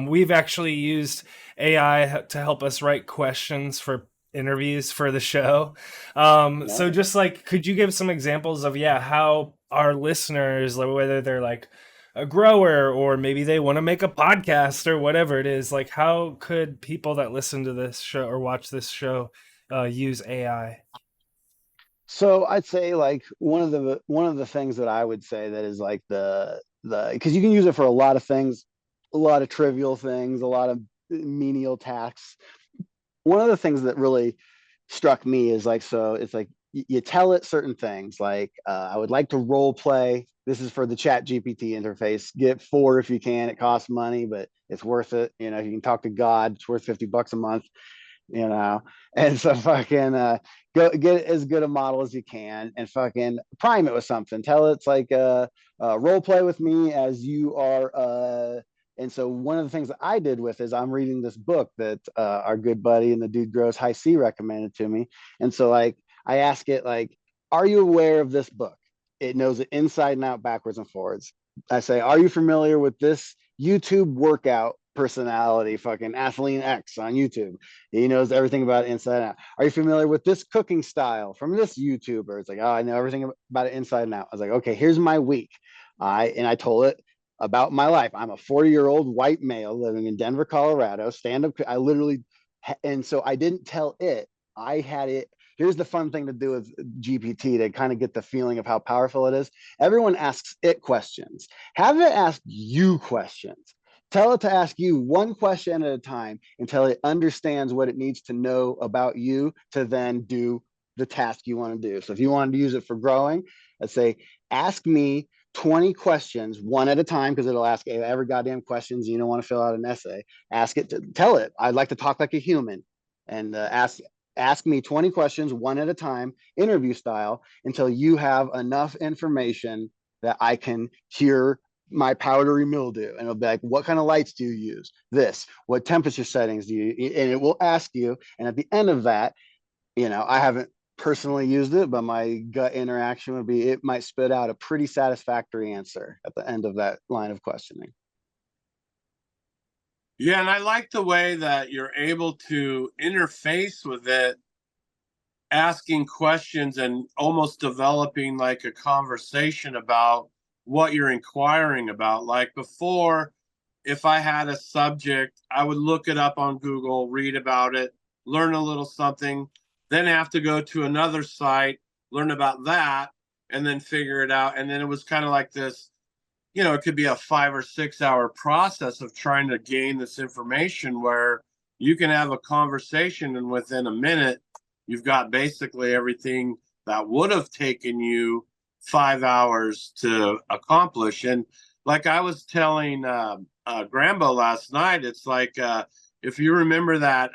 We've actually used AI to help us write questions for interviews for the show. So No. just like, could you give some examples of, how our listeners, like whether they're like a grower or maybe they want to make a podcast or whatever it is, like how could people that listen to this show or watch this show use AI? So I'd say like one of the things that I would say that is like the because you can use it for a lot of things, a lot of trivial things, a lot of menial tasks. One of the things that really struck me is like, so it's like you tell it certain things like, I would like to role play. This is for the Chat GPT interface. Get 4 if you can. It costs money, but it's worth it. You can talk to God. It's worth $50 a month. you know. And so fucking go get as good a model as you can and fucking prime it with something. Tell it it's like role play with me as you are and so one of the things that I did with is I'm reading this book that our good buddy and the dude grows high C recommended to me. And so like I ask it like, are you aware of this book? It knows it inside and out, backwards and forwards. I say, are you familiar with this YouTube workout personality, fucking Athlean X on YouTube? He knows everything about it inside out. Are you familiar with this cooking style from this YouTuber? It's like, oh, I know everything about it inside and out. I was like, okay, here's my week. I told it about my life. I'm a 40-year-old white male living in Denver, Colorado, stand up. I literally, and so I didn't tell it. I had it. Here's the fun thing to do with GPT to kind of get the feeling of how powerful it is. Everyone asks it questions. Have it ask you questions. Tell it to ask you one question at a time until it understands what it needs to know about you to then do the task you want to do. So if you wanted to use it for growing, let's say, ask me 20 questions one at a time, because it'll ask every goddamn questions. You don't want to fill out an essay. Ask it to tell it, I'd like to talk like a human, and ask me 20 questions one at a time, interview style, until you have enough information that I can hear my powdery mildew. And it'll be like, what kind of lights do you use? This, what temperature settings do you, and it will ask you. And at the end of that, I haven't personally used it, but my gut interaction would be it might spit out a pretty satisfactory answer at the end of that line of questioning. Yeah, and I like the way that you're able to interface with it, asking questions and almost developing like a conversation about what you're inquiring about. Like before, if I had a subject, I would look it up on Google, read about it, learn a little something, then have to go to another site, learn about that, and then figure it out. And then it was kind of like this, it could be a 5 or 6 hour process of trying to gain this information, where you can have a conversation and within a minute, you've got basically everything that would have taken you 5 hours to accomplish. And like I was telling Grambo last night, it's like if you remember that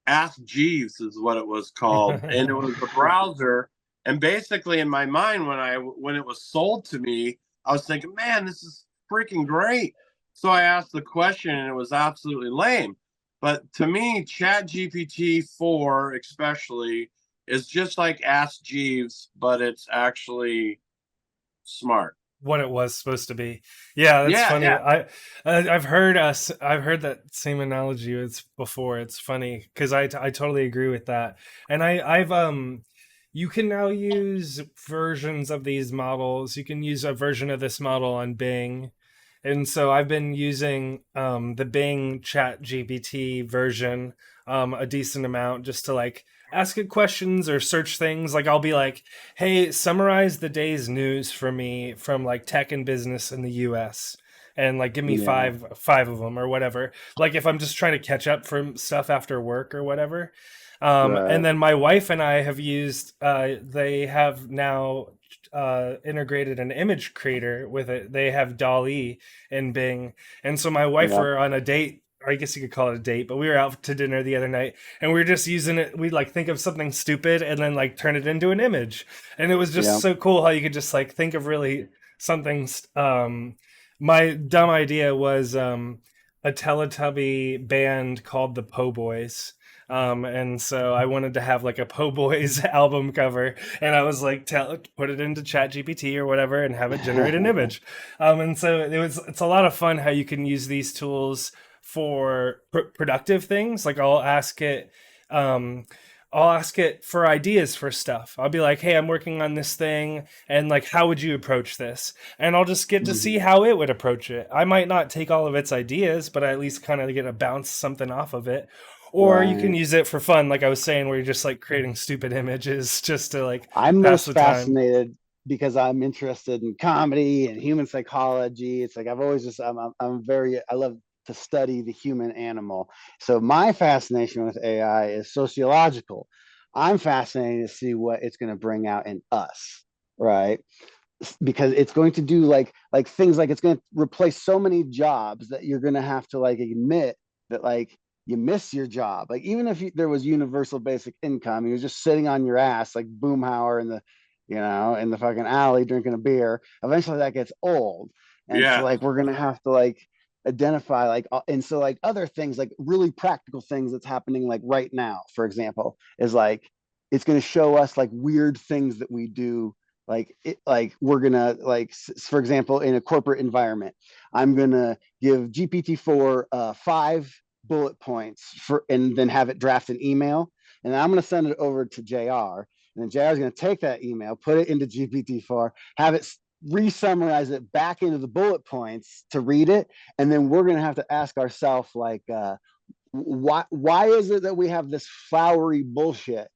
Ask Jeeves is what it was called, and it was a browser. And basically, in my mind, when it was sold to me, I was thinking, man, this is freaking great. So I asked the question, and it was absolutely lame. But to me, Chat GPT 4 especially is just like Ask Jeeves, but it's actually smart. What it was supposed to be. Yeah, that's funny. Yeah. I've heard that same analogy before. It's funny because I totally agree with that. And I've you can now use versions of these models. You can use a version of this model on Bing. And so I've been using the Bing Chat GPT version a decent amount, just to like ask it questions or search things. Like I'll be like, hey, summarize the day's news for me from like tech and business in the US, and like give me five of them or whatever. Like if I'm just trying to catch up from stuff after work or whatever. Right. And then my wife and I have used they have now integrated an image creator with it. They have DALL-E in Bing. And so my wife were on a date, or I guess you could call it a date, but we were out to dinner the other night and we were just using it. We'd like think of something stupid and then like turn it into an image. And it was just so cool how you could just like think of really something. My dumb idea was a Teletubby band called the Po Boys. And so I wanted to have like a Po Boys album cover, and I was like, put it into Chat GPT or whatever and have it generate an image. And so it's a lot of fun how you can use these tools for productive things. Like I'll ask it for ideas for stuff. I'll be like, hey, I'm working on this thing, and like, how would you approach this? And I'll just get to see how it would approach it. I might not take all of its ideas, but I at least kind of get to bounce something off of it. Or you can use it for fun, like I was saying, where you're just like creating stupid images just to like I'm most fascinated because I'm interested in comedy and human psychology. It's like I've always just I love to study the human animal. So my fascination with AI is sociological. I'm fascinated to see what it's going to bring out in us, right? Because it's going to do like things like it's going to replace so many jobs that you're going to have to like admit that like you miss your job. Like even if there was universal basic income, you was just sitting on your ass like Boomhauer in the, in the fucking alley drinking a beer. Eventually that gets old, and so Yeah. like we're gonna have to like identify like, and so like other things, like really practical things that's happening like right now, for example, is like it's gonna show us like weird things that we do. Like we're gonna like, for example, in a corporate environment, I'm gonna give GPT-4 five bullet points for, and then have it draft an email, and then I'm gonna send it over to JR, and then JR is gonna take that email, put it into GPT-4, have it re-summarize it back into the bullet points to read it, and then we're gonna have to ask ourselves like, why is it that we have this flowery bullshit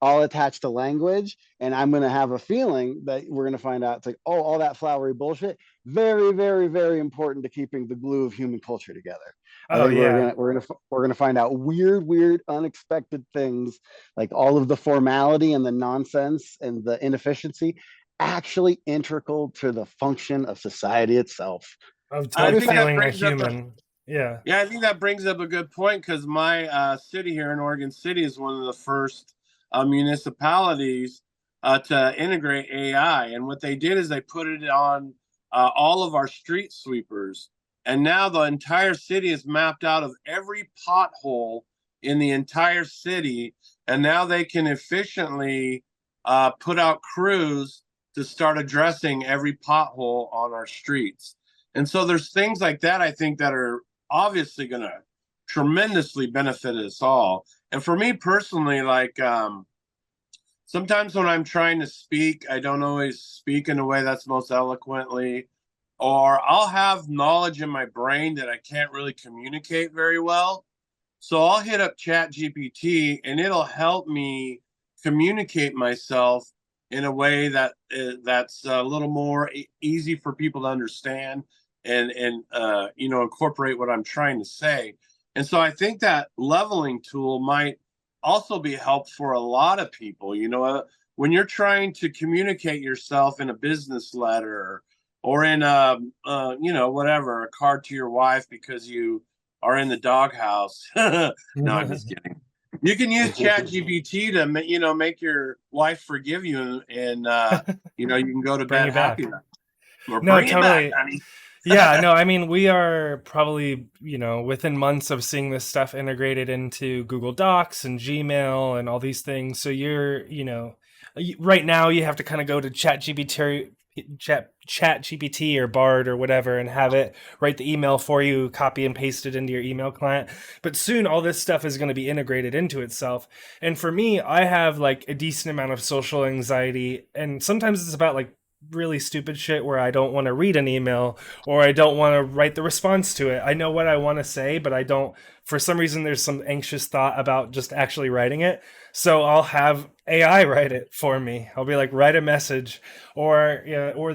all attached to language? And I'm going to have a feeling that we're going to find out it's like, oh, all that flowery bullshit, very, very, very important to keeping the glue of human culture together. I Oh think yeah. we're gonna find out weird, unexpected things, like all of the formality and the nonsense and the inefficiency, actually integral to the function of society itself. Of That'll I be of think that feeling a brings up a human. Yeah. Yeah, I think that brings up a good point because my city here in Oregon City is one of the first municipalities to integrate AI. And what they did is they put it on all of our street sweepers. And now the entire city is mapped out of every pothole in the entire city. And now they can efficiently put out crews to start addressing every pothole on our streets. And so there's things like that, I think, that are obviously going to tremendously benefit us all. And for me personally, like sometimes when I'm trying to speak, I don't always speak in a way that's most eloquently, or I'll have knowledge in my brain that I can't really communicate very well. So I'll hit up Chat GPT and it'll help me communicate myself in a way that that's a little more easy for people to understand and incorporate what I'm trying to say. And so I think that leveling tool might also be helpful for a lot of people. When you're trying to communicate yourself in a business letter or in whatever, a card to your wife because you are in the doghouse. No, I'm just kidding. You can use Chat GPT to make your wife forgive you, and you can go to Bring bed you back. happy, or No, bring it back, totally. honey. Yeah, no, I mean, we are probably, within months of seeing this stuff integrated into Google Docs and Gmail and all these things. So right now you have to kind of go to Chat GPT or Bard or whatever and have it write the email for you, copy and paste it into your email client. But soon all this stuff is going to be integrated into itself. And for me, I have like a decent amount of social anxiety, and sometimes it's about like really stupid shit where I don't want to read an email or I don't want to write the response to it. I know what I want to say, but I don't, for some reason, there's some anxious thought about just actually writing it. So I'll have AI write it for me. I'll be like, write a message. Or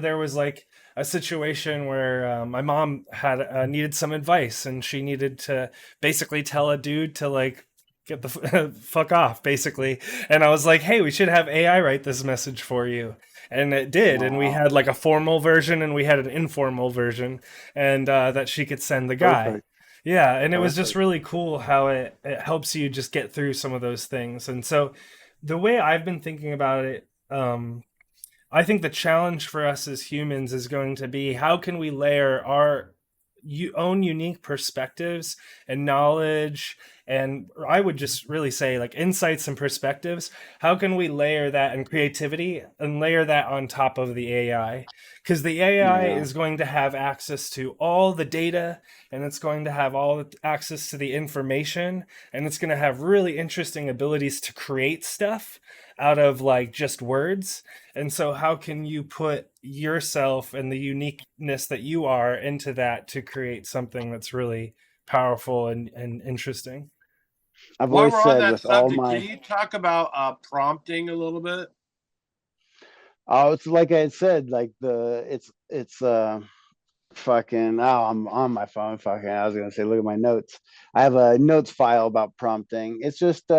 there was like a situation where my mom had needed some advice and she needed to basically tell a dude to like, get the fuck off, basically. And I was like, hey, we should have AI write this message for you. And it did. And we Wow. had like a formal version and we had an informal version, and that she could send the guy. Perfect. Yeah. And it was just Perfect. really cool how it helps you just get through some of those things. And so the way I've been thinking about it, I think the challenge for us as humans is going to be how can we layer our own unique perspectives and knowledge, and I would just really say like insights and perspectives. How can we layer that and creativity and layer that on top of the AI? Because the AI Yeah. is going to have access to all the data, and it's going to have all the access to the information, and it's going to have really interesting abilities to create stuff out of like just words. And so how can you put yourself and the uniqueness that you are into that to create something that's really powerful and interesting? I've While always we're on said that with all subject, can my, you talk about prompting a little bit? oh, it's like I said, like it's fucking, oh, I'm on my phone. Fucking, I was gonna say, look at my notes. I have a notes file about prompting. It's just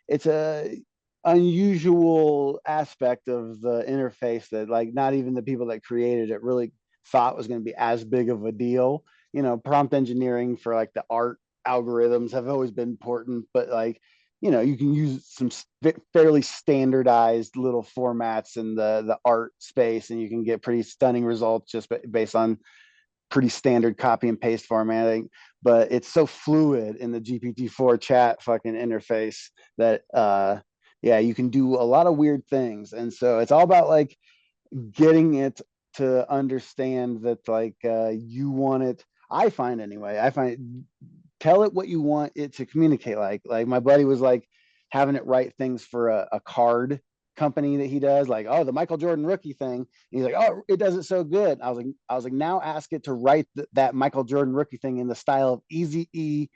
it's a unusual aspect of the interface that like not even the people that created it really thought was going to be as big of a deal. Prompt engineering for like the art algorithms have always been important, but like, you can use some fairly standardized little formats in the art space, and you can get pretty stunning results just based on pretty standard copy and paste formatting. But it's so fluid in the GPT-4 chat fucking interface that yeah, you can do a lot of weird things. And so it's all about like getting it to understand that like you want it. I find anyway, tell it what you want it to communicate. Like my buddy was like having it write things for a card company that he does, like, oh, the Michael Jordan rookie thing. And he's like, oh, it does it so good. I was like, now ask it to write that Michael Jordan rookie thing in the style of Easy E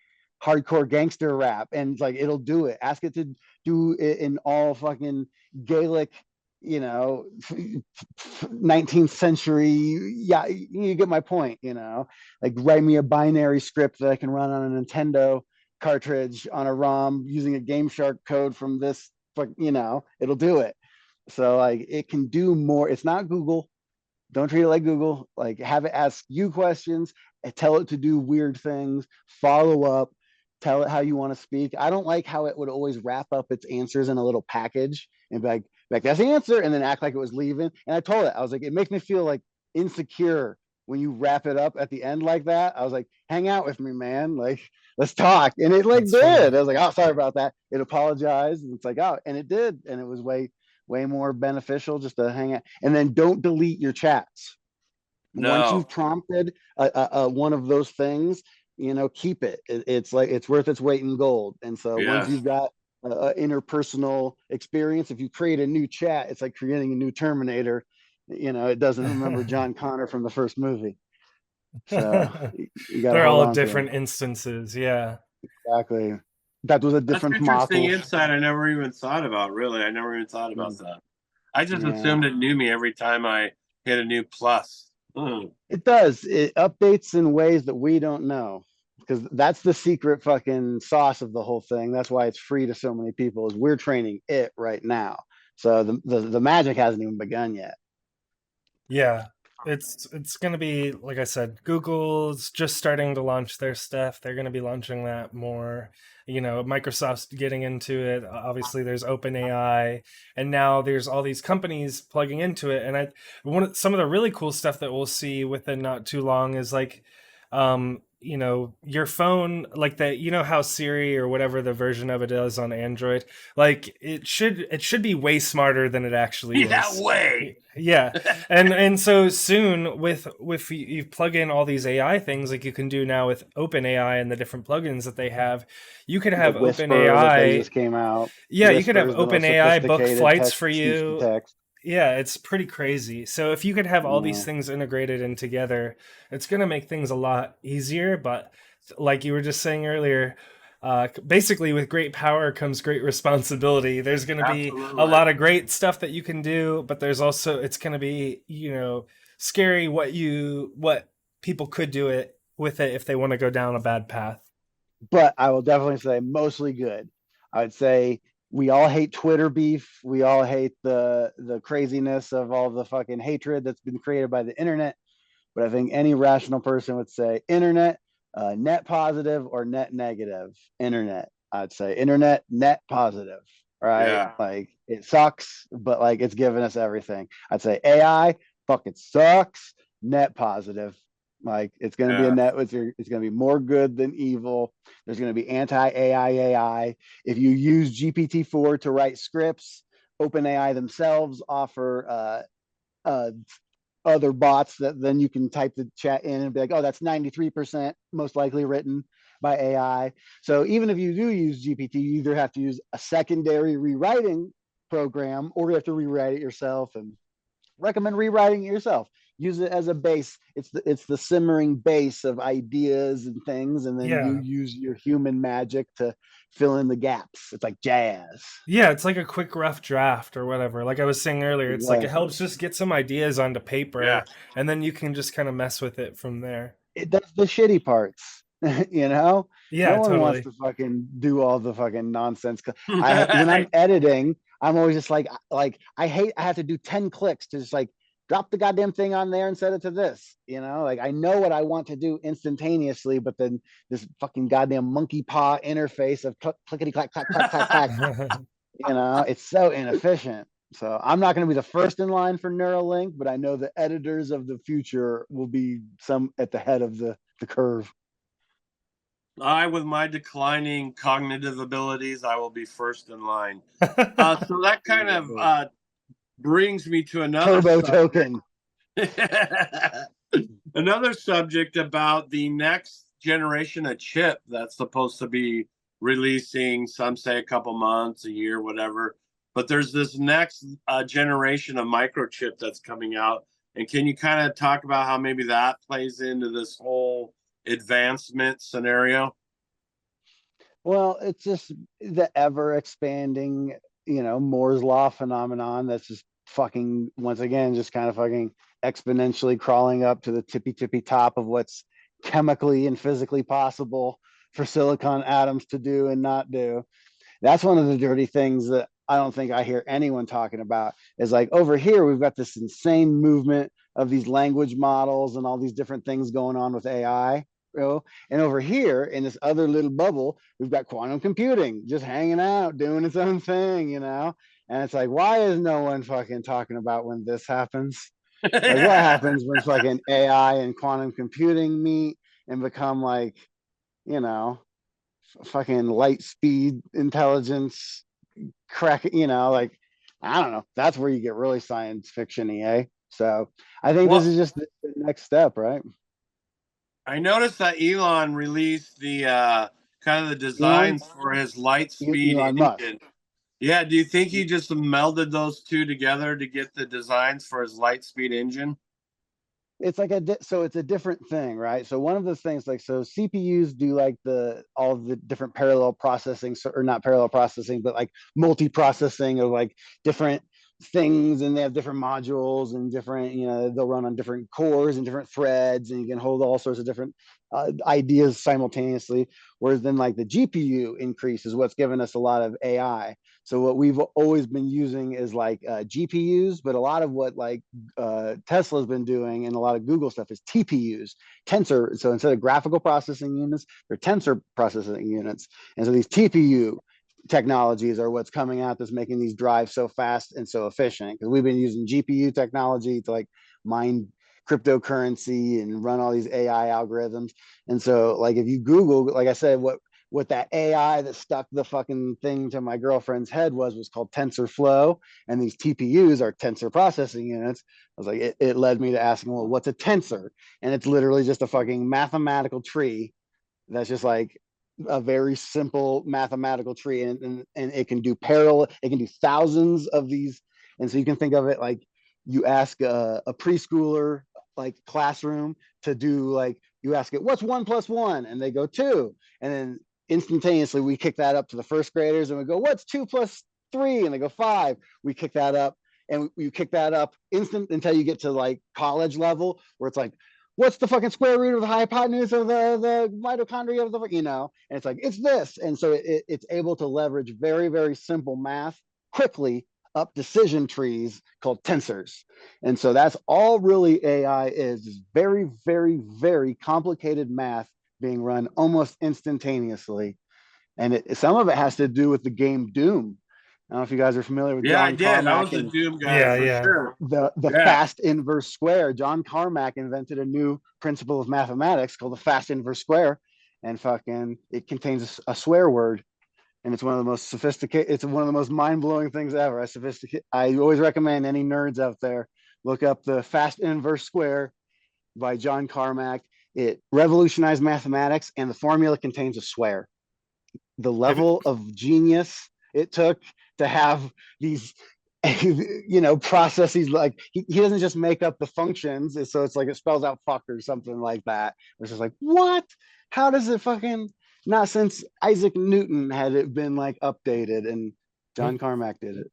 hardcore gangster rap, and like it'll do it. Ask it to do it in all fucking Gaelic, 19th century. Yeah, you get my point. Like write me a binary script that I can run on a Nintendo cartridge on a ROM using a Game Shark code from this. It'll do it. So like it can do more. It's not Google. Don't treat it like Google. Like have it ask you questions, and tell it to do weird things, follow up, tell it how you want to speak. I don't like how it would always wrap up its answers in a little package and be like that's the answer, and then act like it was leaving. And I told it, I was like, it makes me feel like insecure when you wrap it up at the end like that. I was like, hang out with me, man. Like, let's talk. And it like That's did. funny. I was like, oh, sorry about that. It apologized. And it's like, oh, and it did. And it was way more beneficial just to hang out. And then don't delete your chats. Once No. you've prompted one of those things, keep it. It's like it's worth its weight in gold. And so once Yes. you've got interpersonal experience, if you create a new chat, it's like creating a new Terminator. It doesn't remember John Connor from the first movie. So you got to They're hold all on to different him. instances. Yeah. Exactly. That was a That's different interesting model. insight I never even thought about, really. I never even thought about that. I just Yeah. assumed it knew me every time I hit a new plus. It does. It updates in ways that we don't know, because that's the secret fucking sauce of the whole thing. That's why it's free to so many people. Is we're training it right now, so the magic hasn't even begun yet. Yeah. It's going to be, like I said, Google's just starting to launch their stuff. They're going to be launching that more. Microsoft's getting into it. Obviously there's OpenAI, and now there's all these companies plugging into it. And some of the really cool stuff that we'll see within not too long is like your phone, like that, how Siri or whatever the version of it is on Android, like it should be way smarter than it actually Yeah, is. way. Yeah. And so soon with you plug in all these AI things like you can do now with OpenAI and the different plugins that they have, you could The have Whisper that they OpenAI. just came out. Yeah, you could have Whisper is the most OpenAI book sophisticated flights text for speech to you. text. Yeah, it's pretty crazy. So if you could have all these Yeah. things integrated and together, it's going to make things a lot easier. But like you were just saying earlier, basically with great power comes great responsibility. There's going to be a Absolutely. lot of great stuff that you can do, but there's also, it's going to be, scary what people could do it with it if they want to go down a bad path. But I will definitely say mostly good. I would say we all hate Twitter beef. We all hate the craziness of all the fucking hatred that's been created by the internet. But I think any rational person would say internet, net positive or net negative. Internet, I'd say internet, net positive. Right? Yeah. Like it sucks, but like it's given us everything. I'd say AI fucking sucks. Net positive. Like it's going to be a Yeah. net. It's going to be more good than evil. There's going to be anti-AI. If you use GPT-4 to write scripts, OpenAI themselves offer other bots that then you can type the chat in and be like, oh, that's 93% most likely written by AI. So even if you do use GPT, you either have to use a secondary rewriting program or you have to rewrite it yourself, and recommend rewriting it yourself. Use it as a base. It's the simmering base of ideas and things, and then you Yeah. use your human magic to fill in the gaps. It's like jazz. Yeah, it's like a quick rough draft or whatever. Like I was saying earlier, it's like it Exactly. helps just get some ideas onto Yeah. paper, and then you can just kind of mess with it from there. It does the shitty parts. you know, Yeah, no one wants totally. to fucking do all the fucking nonsense. When I'm editing, I'm always just like I have to do 10 clicks to just like drop the goddamn thing on there and set it to this. Like I know what I want to do instantaneously, but then this fucking goddamn monkey paw interface of clickety clack clack clack clack clack, it's so inefficient. So I'm not going to be the first in line for Neuralink, but I know the editors of the future will be some at the head of the curve. With my declining cognitive abilities, I will be first in line. So that kind of brings me to another Turbo subject. token. Another subject about the next generation of chip that's supposed to be releasing, some say a couple months, a year, whatever. But there's this next generation of microchip that's coming out. And can you kind of talk about how maybe that plays into this whole advancement scenario? Well, it's just the ever expanding, Moore's law phenomenon that's just fucking, once again, just kind of fucking exponentially crawling up to the tippy top of what's chemically and physically possible for silicon atoms to do and not do. That's one of the dirty things that I don't think I hear anyone talking about. Is like over here, we've got this insane movement of these language models and all these different things going on with AI. And over here in this other little bubble, we've got quantum computing just hanging out, doing its own thing, And it's like, why is no one fucking talking about when this happens? Like, what happens when fucking AI and quantum computing meet and become like, fucking light speed intelligence crack, like, I don't know. That's where you get really science fiction-y, eh? So I think this is just the next step, right? I noticed that Elon released the kind of the designs for his light speed Elon Musk. engine. Yeah, do you think he just melded those two together to get the designs for his light speed engine? It's like so it's a different thing, right? So one of the things, like, so CPUs do like all of the different parallel processing, or not parallel processing, but like multi-processing of like different things, and they have different modules and different, they'll run on different cores and different threads, and you can hold all sorts of different ideas simultaneously. Whereas then like the GPU increase is what's given us a lot of AI. So what we've always been using is like GPUs, but a lot of what like Tesla's been doing and a lot of Google stuff is TPUs, tensor. So instead of graphical processing units, they're tensor processing units. And so these TPU technologies are what's coming out that's making these drives so fast and so efficient. Because we've been using GPU technology to like mine cryptocurrency and run all these AI algorithms. And so like if you Google, like I said, what that AI that stuck the fucking thing to my girlfriend's head was called TensorFlow, and these TPUs are tensor processing units. I was like, it led me to asking, well, what's a tensor? And it's literally just a fucking mathematical tree that's just like a very simple mathematical tree, and it can do thousands of these. And so you can think of it like you ask a preschooler like classroom to do, like, you ask it, what's 1 + 1, and they go 2, and then instantaneously we kick that up to the first graders and we go, what's 2 + 3, and they go 5. We kick that up, and you kick that up instant until you get to like college level, where it's like, what's the fucking square root of the hypotenuse of the mitochondria of the, and it's like, it's this. And so it's able to leverage very, very simple math quickly up decision trees called tensors. And so that's all really AI is very, very, very complicated math being run almost instantaneously. And some of it has to do with the game Doom. I don't know if you guys are familiar with Yeah, I John did. I Carmack was a and Doom guy for sure. the Yeah. fast inverse square. John Carmack invented a new principle of mathematics called the fast inverse square, and fucking it contains a swear word, and it's one of the most sophisticated. It's one of the most mind blowing things ever. I always recommend any nerds out there look up the fast inverse square by John Carmack. It revolutionized mathematics, and the formula contains a swear. The level of genius it took to have these processes, like he doesn't just make up the functions, so it's like it spells out fuck or something like that. It's just like, what? How does it fucking, not since Isaac Newton had it been like updated, and John Carmack did it.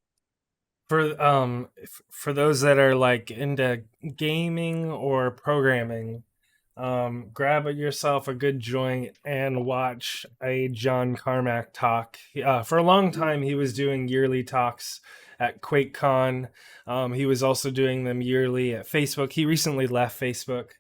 For those that are like into gaming or programming, Grab yourself a good joint and watch a John Carmack talk. For a long time, he was doing yearly talks at QuakeCon. He was also doing them yearly at Facebook. He recently left Facebook.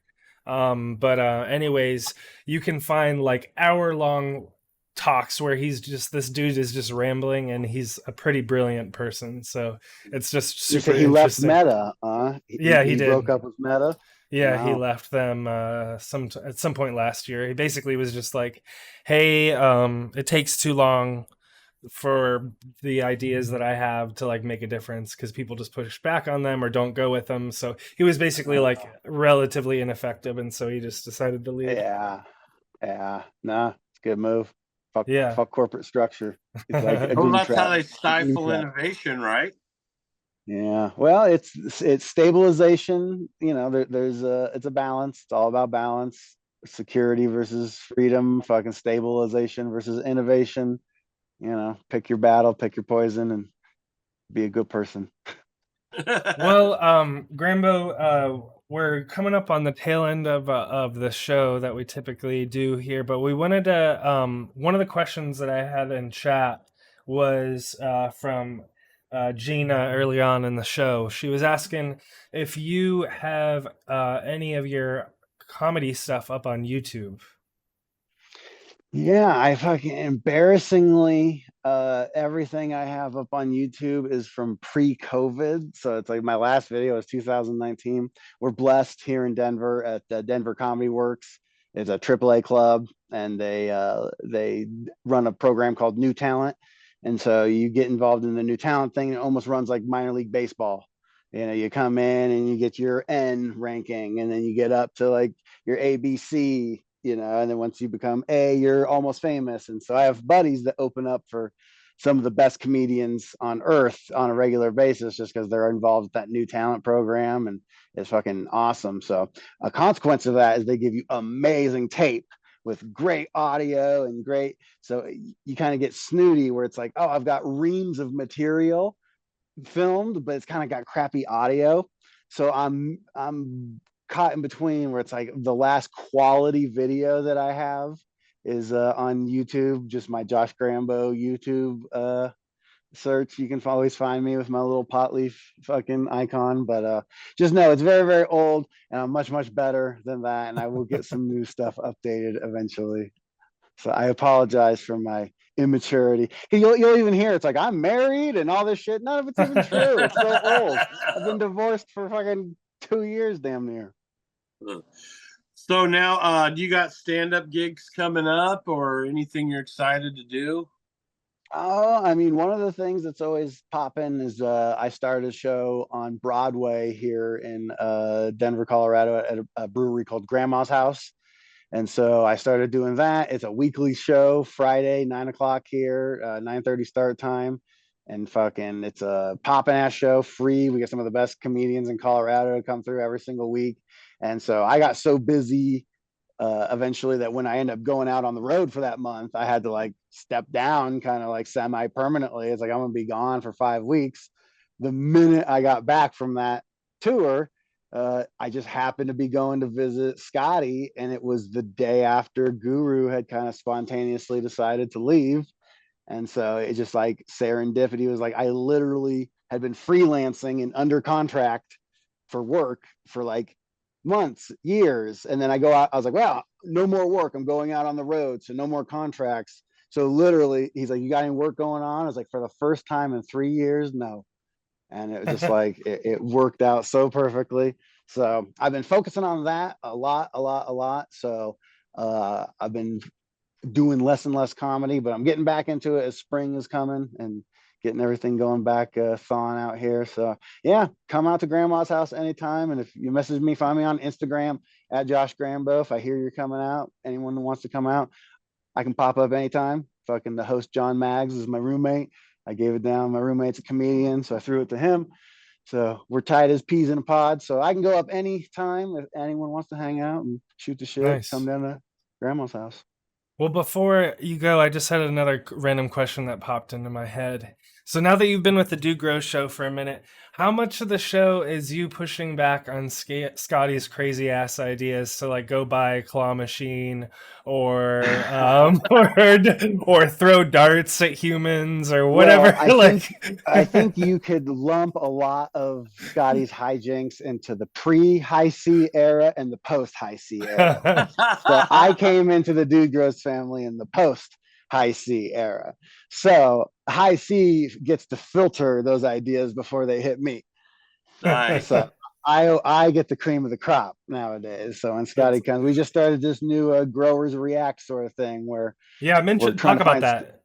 But anyways, you can find like hour-long talks where he's just this dude is just rambling, and he's a pretty brilliant person. So it's just You super say he left interesting. Meta, Yeah, he he did. broke up with Meta. Yeah, he Wow. left them at some point last year. He basically was just like, "Hey, it takes too long for the ideas that I have to like make a difference because people just push back on them or don't go with them." So he was basically like relatively ineffective, and so he just decided to leave. Yeah, yeah. Nah, it's a good move. Yeah. Fuck corporate structure. It's like a Well, glue that's how trap. they A glue stifle trap. innovation, right? Yeah. Well, it's stabilization. You know, there's a it's a balance. It's all about balance. Security versus freedom. Fucking stabilization versus innovation. You know, pick your battle, pick your poison, and be a good person. Well, Grambo, we're coming up on the tail end of the show that we typically do here, but we wanted to. One of the questions that I had in chat was from Gina early on in the show. She was asking if you have any of your comedy stuff up on YouTube. Yeah, I fucking embarrassingly, everything I have up on YouTube is from pre-COVID. So it's like my last video is 2019. We're blessed here in Denver at the Denver Comedy Works. It's a AAA club, and they run a program called New Talent. And so you get involved in the New Talent thing. It almost runs like minor league baseball. You know, you come in and you get your N ranking, and then you get up to like your ABC, you know, and then once you become A, you're almost famous. And so I have buddies that open up for some of the best comedians on earth on a regular basis just because they're involved with that new talent program, and it's fucking awesome. So a consequence of that is they give you amazing tape with great audio and great, so you kind of get snooty where it's like, oh, I've got reams of material filmed, but it's kind of got crappy audio. So I'm caught in between where it's like the last quality video that I have is on YouTube, just my Josh Grambo YouTube search. You can always find me with my little pot leaf fucking icon, but just know it's very, very old, and I'm much, much better than that. And I will get some new stuff updated eventually. So I apologize for my immaturity. You'll even hear it's like I'm married and all this shit. None of it's even true. It's so old. I've been divorced for fucking 2 years, damn near. So now, do you got stand-up gigs coming up or anything you're excited to do? Oh, I mean, one of the things that's always popping is I started a show on Broadway here in Denver, Colorado, at a brewery called Grandma's House. And so I started doing that. It's a weekly show, Friday, 9 o'clock here, 9:30 start time. And fucking, it's a popping ass show, free. We get some of the best comedians in Colorado to come through every single week. And so I got so busy eventually that when I end up going out on the road for that month, I had to like step down kind of like semi permanently. It's like I'm gonna be gone for 5 weeks. The minute I got back from that tour, I just happened to be going to visit Scotty, and it was the day after Guru had kind of spontaneously decided to leave. And so it just like serendipity was like I literally had been freelancing and under contract for work for like months, years. And then I go out, I was like, well, no more work. I'm going out on the road. So no more contracts. So literally, he's like, you got any work going on? I was like, for the first time in 3 years, no. And it was just like, it worked out so perfectly. So I've been focusing on that a lot, a lot, a lot. So I've been doing less and less comedy, but I'm getting back into it as spring is coming and getting everything going back, thawing out here. So yeah, come out to Grandma's house anytime. And if you message me, find me on Instagram at Josh Grambo. If I hear you're coming out, anyone who wants to come out, I can pop up anytime. Fucking the host, John Maggs, is my roommate. I gave it down. My roommate's a comedian, so I threw it to him. So we're tight as peas in a pod. So I can go up anytime if anyone wants to hang out and shoot the shit. Come Nice. down to Grandma's house. Well, before you go, I just had another random question that popped into my head. So now that you've been with the Dude Grow show for a minute, how much of the show is you pushing back on Scotty's crazy ass ideas to like go buy a claw machine or or throw darts at humans or whatever? Well, I think you could lump a lot of Scotty's hijinks into the pre-high C era and the post-high C era. So I came into the Dude Grows family in the post-high C era. So high C gets to filter those ideas before they hit me. Nice. So I get the cream of the crop nowadays. So when Scotty comes, we just started this new growers react sort of thing where Yeah, we're mention trying talk to about find that.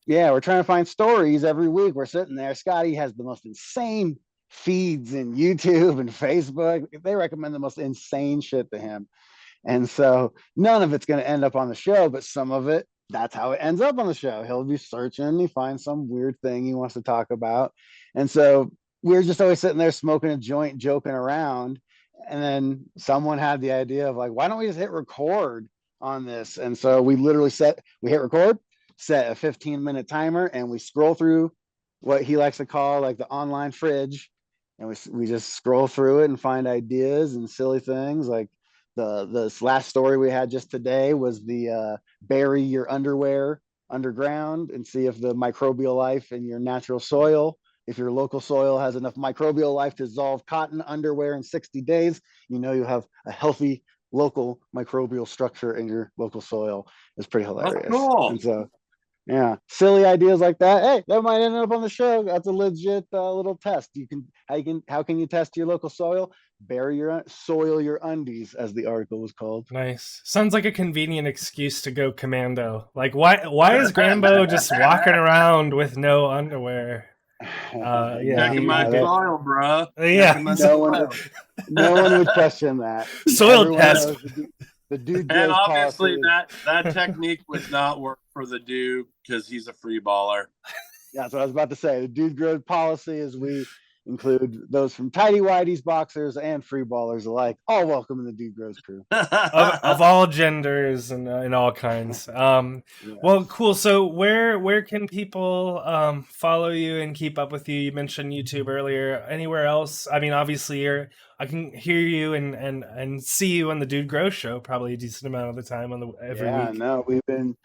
yeah, we're trying to find stories every week. We're sitting there. Scotty has the most insane feeds in YouTube and Facebook. They recommend the most insane shit to him. And so none of it's going to end up on the show, but some of it, that's how it ends up on the show. He'll be searching, he finds some weird thing he wants to talk about. And so we're just always sitting there smoking a joint, joking around. And then someone had the idea of like, why don't we just hit record on this? And so we hit record, set a 15-minute timer, and we scroll through what he likes to call like the online fridge. And we just scroll through it and find ideas and silly things like this last story we had just today was the bury your underwear underground and see if the microbial life in your natural soil, if your local soil has enough microbial life to dissolve cotton underwear in 60 days, you know you have a healthy local microbial structure in your local soil. It's pretty That's hilarious. cool. And so yeah, silly ideas like that. Hey, that might end up on the show. That's a legit little test. How can you test your local soil? Bury your soil your undies, as the article was called. Nice. Sounds like a convenient excuse to go commando. Like why is Grambo just walking around with no underwear? Yeah, Checking my that, soil, bro. yeah. Checking my no one soil. would, no one would question that. Soil Everyone test. knows the dude And grows obviously policy. that technique would not work for the dude because he's a free baller. That's what I was about to say. The dude grows policy is we include those from tidy whities, boxers, and free ballers alike. All welcome in the dude grows crew. Of all genders and all kinds. Well, cool. So where can people follow you and keep up with you? You mentioned YouTube earlier. Anywhere else? I mean, obviously I can hear you and see you on the Dude Grow show probably a decent amount of the time on the every week. No, we've been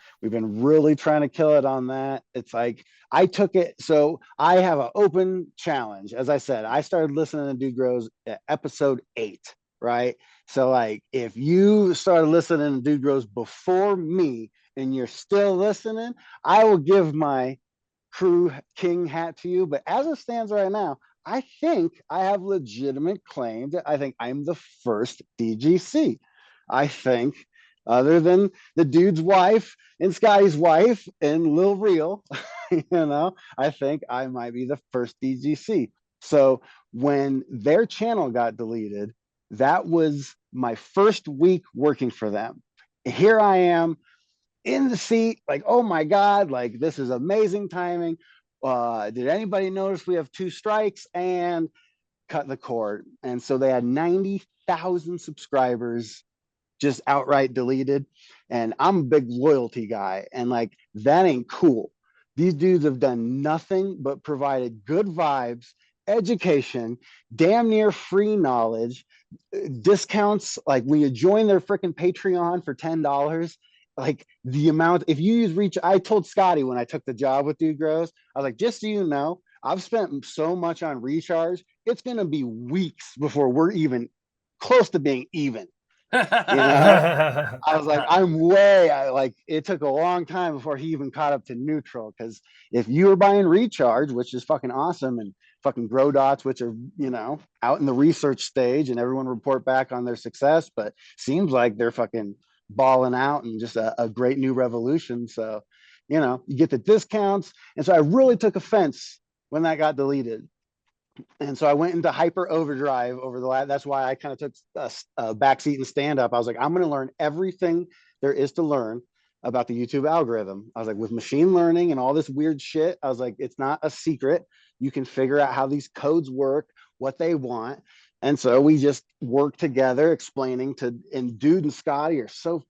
really trying to kill it on that. It's like I took it. So I have an open challenge. As I said, I started listening to Dude Grows at episode 8, right? So like if you started listening to Dude Grows before me and you're still listening, I will give my crew king hat to you. But as it stands right now, I think I have legitimate claim that I think I'm the first DGC. I think, other than the dude's wife and Scotty's wife and Lil Real, I think I might be the first DGC. So when their channel got deleted, that was my first week working for them. Here I am in the seat, like, oh my God, like this is amazing timing. Did anybody notice we have 2 strikes? And cut the cord. And so they had 90,000 subscribers just outright deleted. And I'm a big loyalty guy. And like, that ain't cool. These dudes have done nothing but provided good vibes, education, damn near free knowledge, discounts. Like when you join their freaking Patreon for $10, like the amount, if you use reach, I told Scotty when I took the job with Dude Grows, I was like, just so you know, I've spent so much on recharge, it's going to be weeks before we're even close to being even. I was like, it took a long time before he even caught up to neutral. Because if you were buying recharge, which is fucking awesome, and fucking grow dots, which are, out in the research stage and everyone report back on their success, but seems like they're fucking balling out and just a great new revolution. So, you get the discounts. And so I really took offense when that got deleted. And so I went into hyper overdrive over the last. That's why I kind of took a backseat and stand up. I was like, I'm going to learn everything there is to learn about the YouTube algorithm. I was like, with machine learning and all this weird shit, I was like, it's not a secret. You can figure out how these codes work, what they want. And so we just worked together explaining and Dude and Scotty are so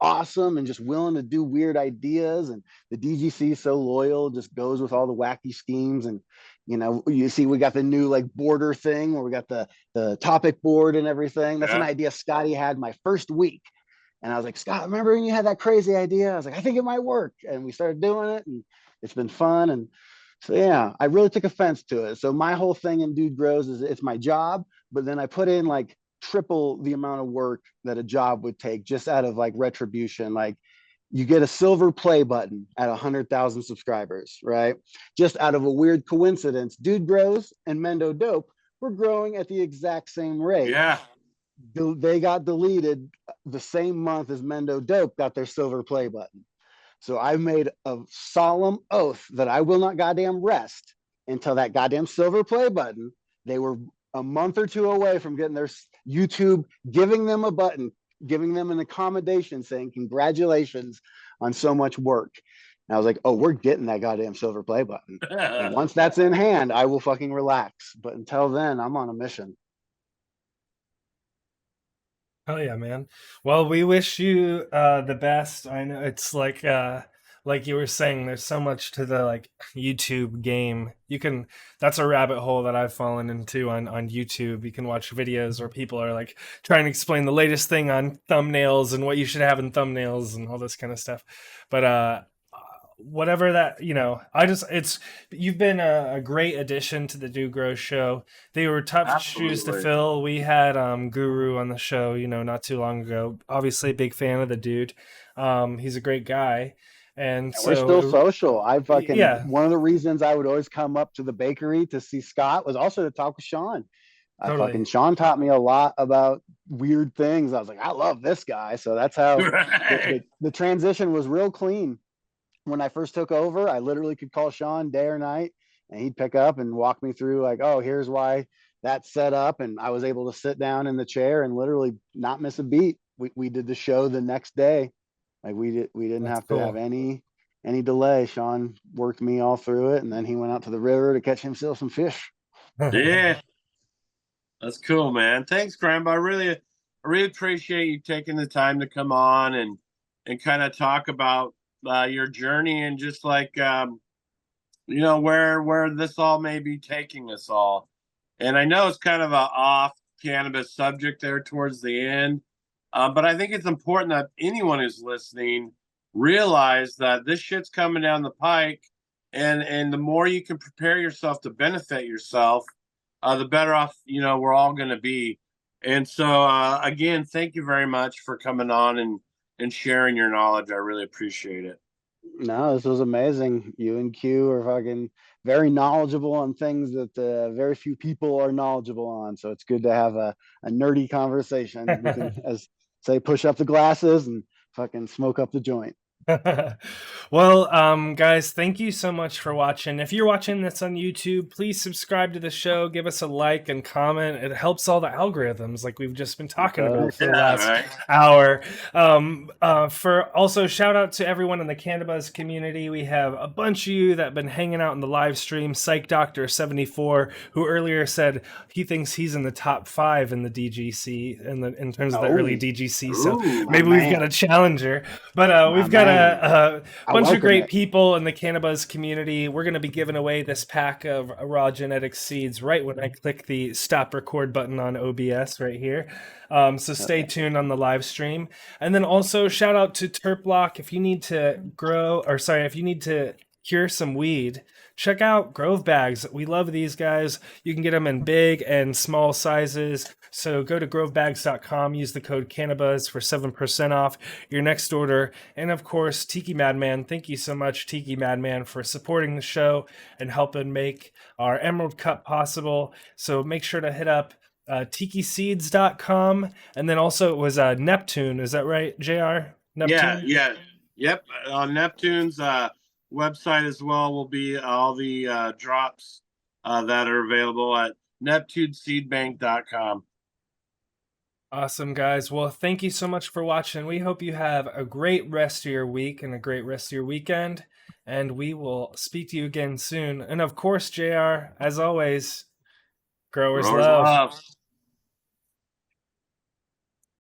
awesome and just willing to do weird ideas. And the DGC is so loyal, just goes with all the wacky schemes. And you see, we got the new like border thing where we got the topic board and everything. That's an Yeah. idea Scotty had my first week. And I was like, Scott, remember when you had that crazy idea? I was like, I think it might work. And we started doing it, and it's been fun. And so, yeah, I really took offense to it. So my whole thing in Dude Grows is it's my job, but then I put in like triple the amount of work that a job would take just out of like retribution. Like you get a silver play button at 100,000 subscribers, right? Just out of a weird coincidence, Dude Grows and Mendo Dope were growing at the exact same rate. Yeah. They got deleted the same month as Mendo Dope got their silver play button. So I made a solemn oath that I will not goddamn rest until that goddamn silver play button. They were a month or two away from getting their YouTube giving them a button, giving them an accommodation saying congratulations on so much work. And I was like, oh, we're getting that goddamn silver play button. And once that's in hand, I will fucking relax. But until then, I'm on a mission. Oh yeah, man. Well, we wish you the best. I know it's like you were saying, there's so much to the like YouTube game. That's a rabbit hole that I've fallen into on YouTube. You can watch videos where people are like trying to explain the latest thing on thumbnails and what you should have in thumbnails and all this kind of stuff. But whatever that, you've been a great addition to the Do Grow show. They were tough shoes to Absolutely. fill. We had Guru on the show, not too long ago. Obviously a big fan of the dude. He's a great guy. And And so we're still social. yeah, One of the reasons I would always come up to the bakery to see Scott was also to talk with Sean. totally. Sean taught me a lot about weird things. I was like, I love this guy. So that's how Right. the transition was real clean. When I first took over, I literally could call Sean day or night and he'd pick up and walk me through like, oh, here's why that's set up. And I was able to sit down in the chair and literally not miss a beat. We did the show the next day. Like we didn't That's have to have cool. any delay. Sean worked me all through it, and then he went out to the river to catch himself some fish. Yeah. That's cool, man. Thanks, Grambo. I really appreciate you taking the time to come on and kind of talk about your journey and just like where this all may be taking us all. And I know it's kind of a off cannabis subject there towards the end, but I think it's important that anyone who's listening realize that this shit's coming down the pike, and the more you can prepare yourself to benefit yourself, the better off we're all going to be. And so again, thank you very much for coming on and sharing your knowledge. I really appreciate it. No, this was amazing. You and Q are fucking very knowledgeable on things that very few people are knowledgeable on. So it's good to have a nerdy conversation. We can, as say, push up the glasses and fucking smoke up the joint. Well, guys, thank you so much for watching. If you're watching this on YouTube, please subscribe to the show, give us a like and comment. It helps all the algorithms like we've just been talking about for the last Right. hour. For also shout out to everyone in the CannaBuzz community. We have a bunch of you that have been hanging out in the live stream. Psych Doctor 74, who earlier said he thinks he's in the top 5 in the DGC in terms of the early DGC. So Ooh, maybe we've got a challenger. But we've got a bunch of great people in the CannaBuzz community. We're going to be giving away this pack of raw genetic seeds right when I click the stop record button on OBS right here. So stay tuned on the live stream. And then also shout out to Terploc. If you need to cure some weed, check out Grove Bags. We love these guys. You can get them in big and small sizes. So go to grovebags.com, use the code CannaBuzz for 7% off your next order. And of course, TikiMadMan. Thank you so much, TikiMadMan, for supporting the show and helping make our Emerald Cup possible. So make sure to hit up tikiseeds.com. And then also it was Neptune. Is that right, JR? Neptune? Yeah. Yep. On Neptune's website as well will be all the drops that are available at neptuneseedbank.com. Awesome, guys. Well, thank you so much for watching. We hope you have a great rest of your week and a great rest of your weekend. And we will speak to you again soon. And of course, JR, as always, growers love.